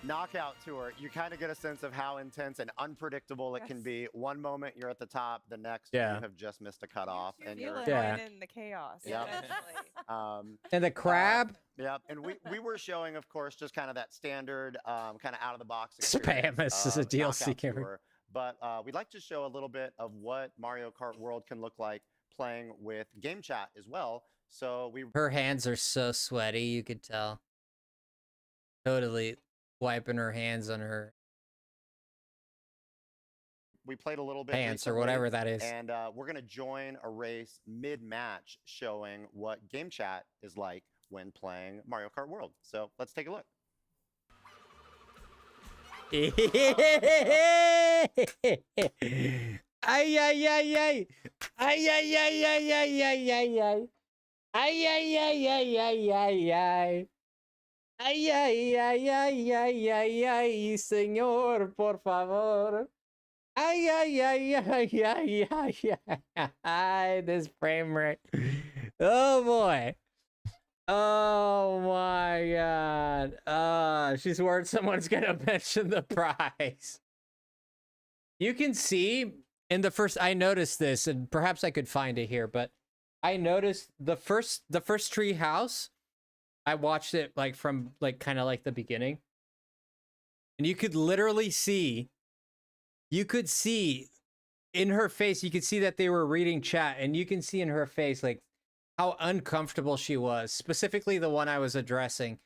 Knockout Tour, you kind of get a sense of how intense and unpredictable it can Yes. be. One moment you're at the top, the next Yeah. you have just missed a cutoff, and feel you're it. Yeah. In the chaos. Yep. Definitely. And the crab. Yep, and we were showing, of course, just kind of that standard, kind of out of the box Spam, this is a of DLC Knockout character. Tour. But we'd like to show a little bit of what Mario Kart World can look like playing with game chat as well. So Her hands are so sweaty, you could tell. Totally wiping her hands on her we played a little bit pants or recently, whatever that is. and we're gonna join a race mid-match showing what game chat is like when playing Mario Kart World. So let's take a look. Ay, ay, ay, ay. Ay, ay, ay, ay, ay, ay, ay, ay. Ay, ay, ay, ay, ay, ay, ay. Ay, ay, ay, ay, ay, ay, ay, señor, por favor. Ay, ay, ay, ay, ay, ay, ay, ay, this frame rate. Oh boy. Oh my god. She's worried someone's gonna mention the prize. You can see in the first, I noticed this, and perhaps I could find it here, but I noticed the first tree house. I watched it like from like kind of like the beginning. And you could literally see, you could see in her face, you could see that they were reading chat, and you can see in her face like how uncomfortable she was. Specifically the one I was addressing.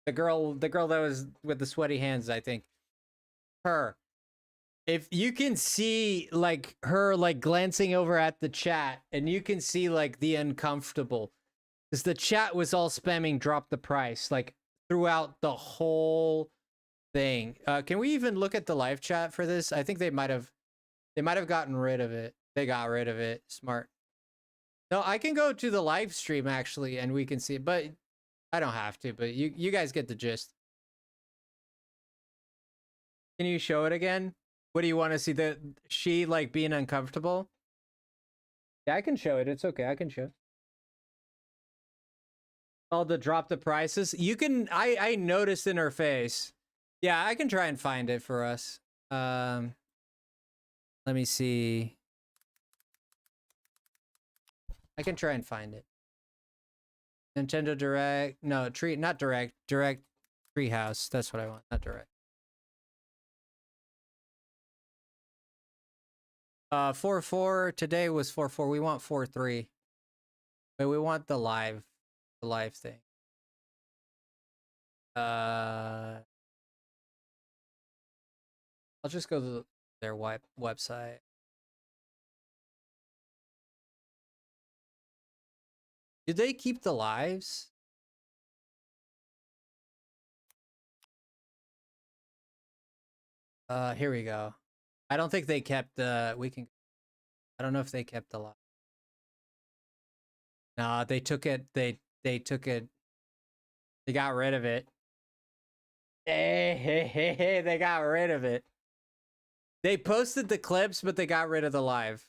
The girl that was with the sweaty hands, I think. Her. If you can see like her like glancing over at the chat, and you can see like the uncomfortable. Because the chat was all spamming drop the price like throughout the whole thing. Can we even look at the live chat for this? I think they might have gotten rid of it. They got rid of it. Smart. No, I can go to the live stream actually, and we can see it, but I don't have to, but you guys get the gist. Can you show it again? What do you want to see? She like being uncomfortable? Yeah, I can show it. It's okay. I can show. Oh, the drop the prices. You can. I noticed in her face. Yeah, I can try and find it for us. Let me see. I can try and find it. Nintendo Direct. No, not Direct. Direct Treehouse. That's what I want. Not Direct. 4-4 today was 4-4. We want 4-3. But we want the live thing. I'll just go to their website. Do they keep the lives? Here we go. I don't think they kept the. I don't know if they kept the live. No, they took it. They took it. They got rid of it. Hey, they got rid of it. They posted the clips, but they got rid of the live.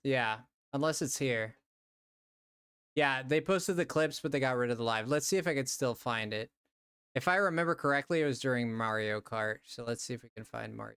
Yeah, unless it's here. Yeah, they posted the clips, but they got rid of the live. Let's see if I can still find it. If I remember correctly, it was during Mario Kart. So let's see if we can find Mario.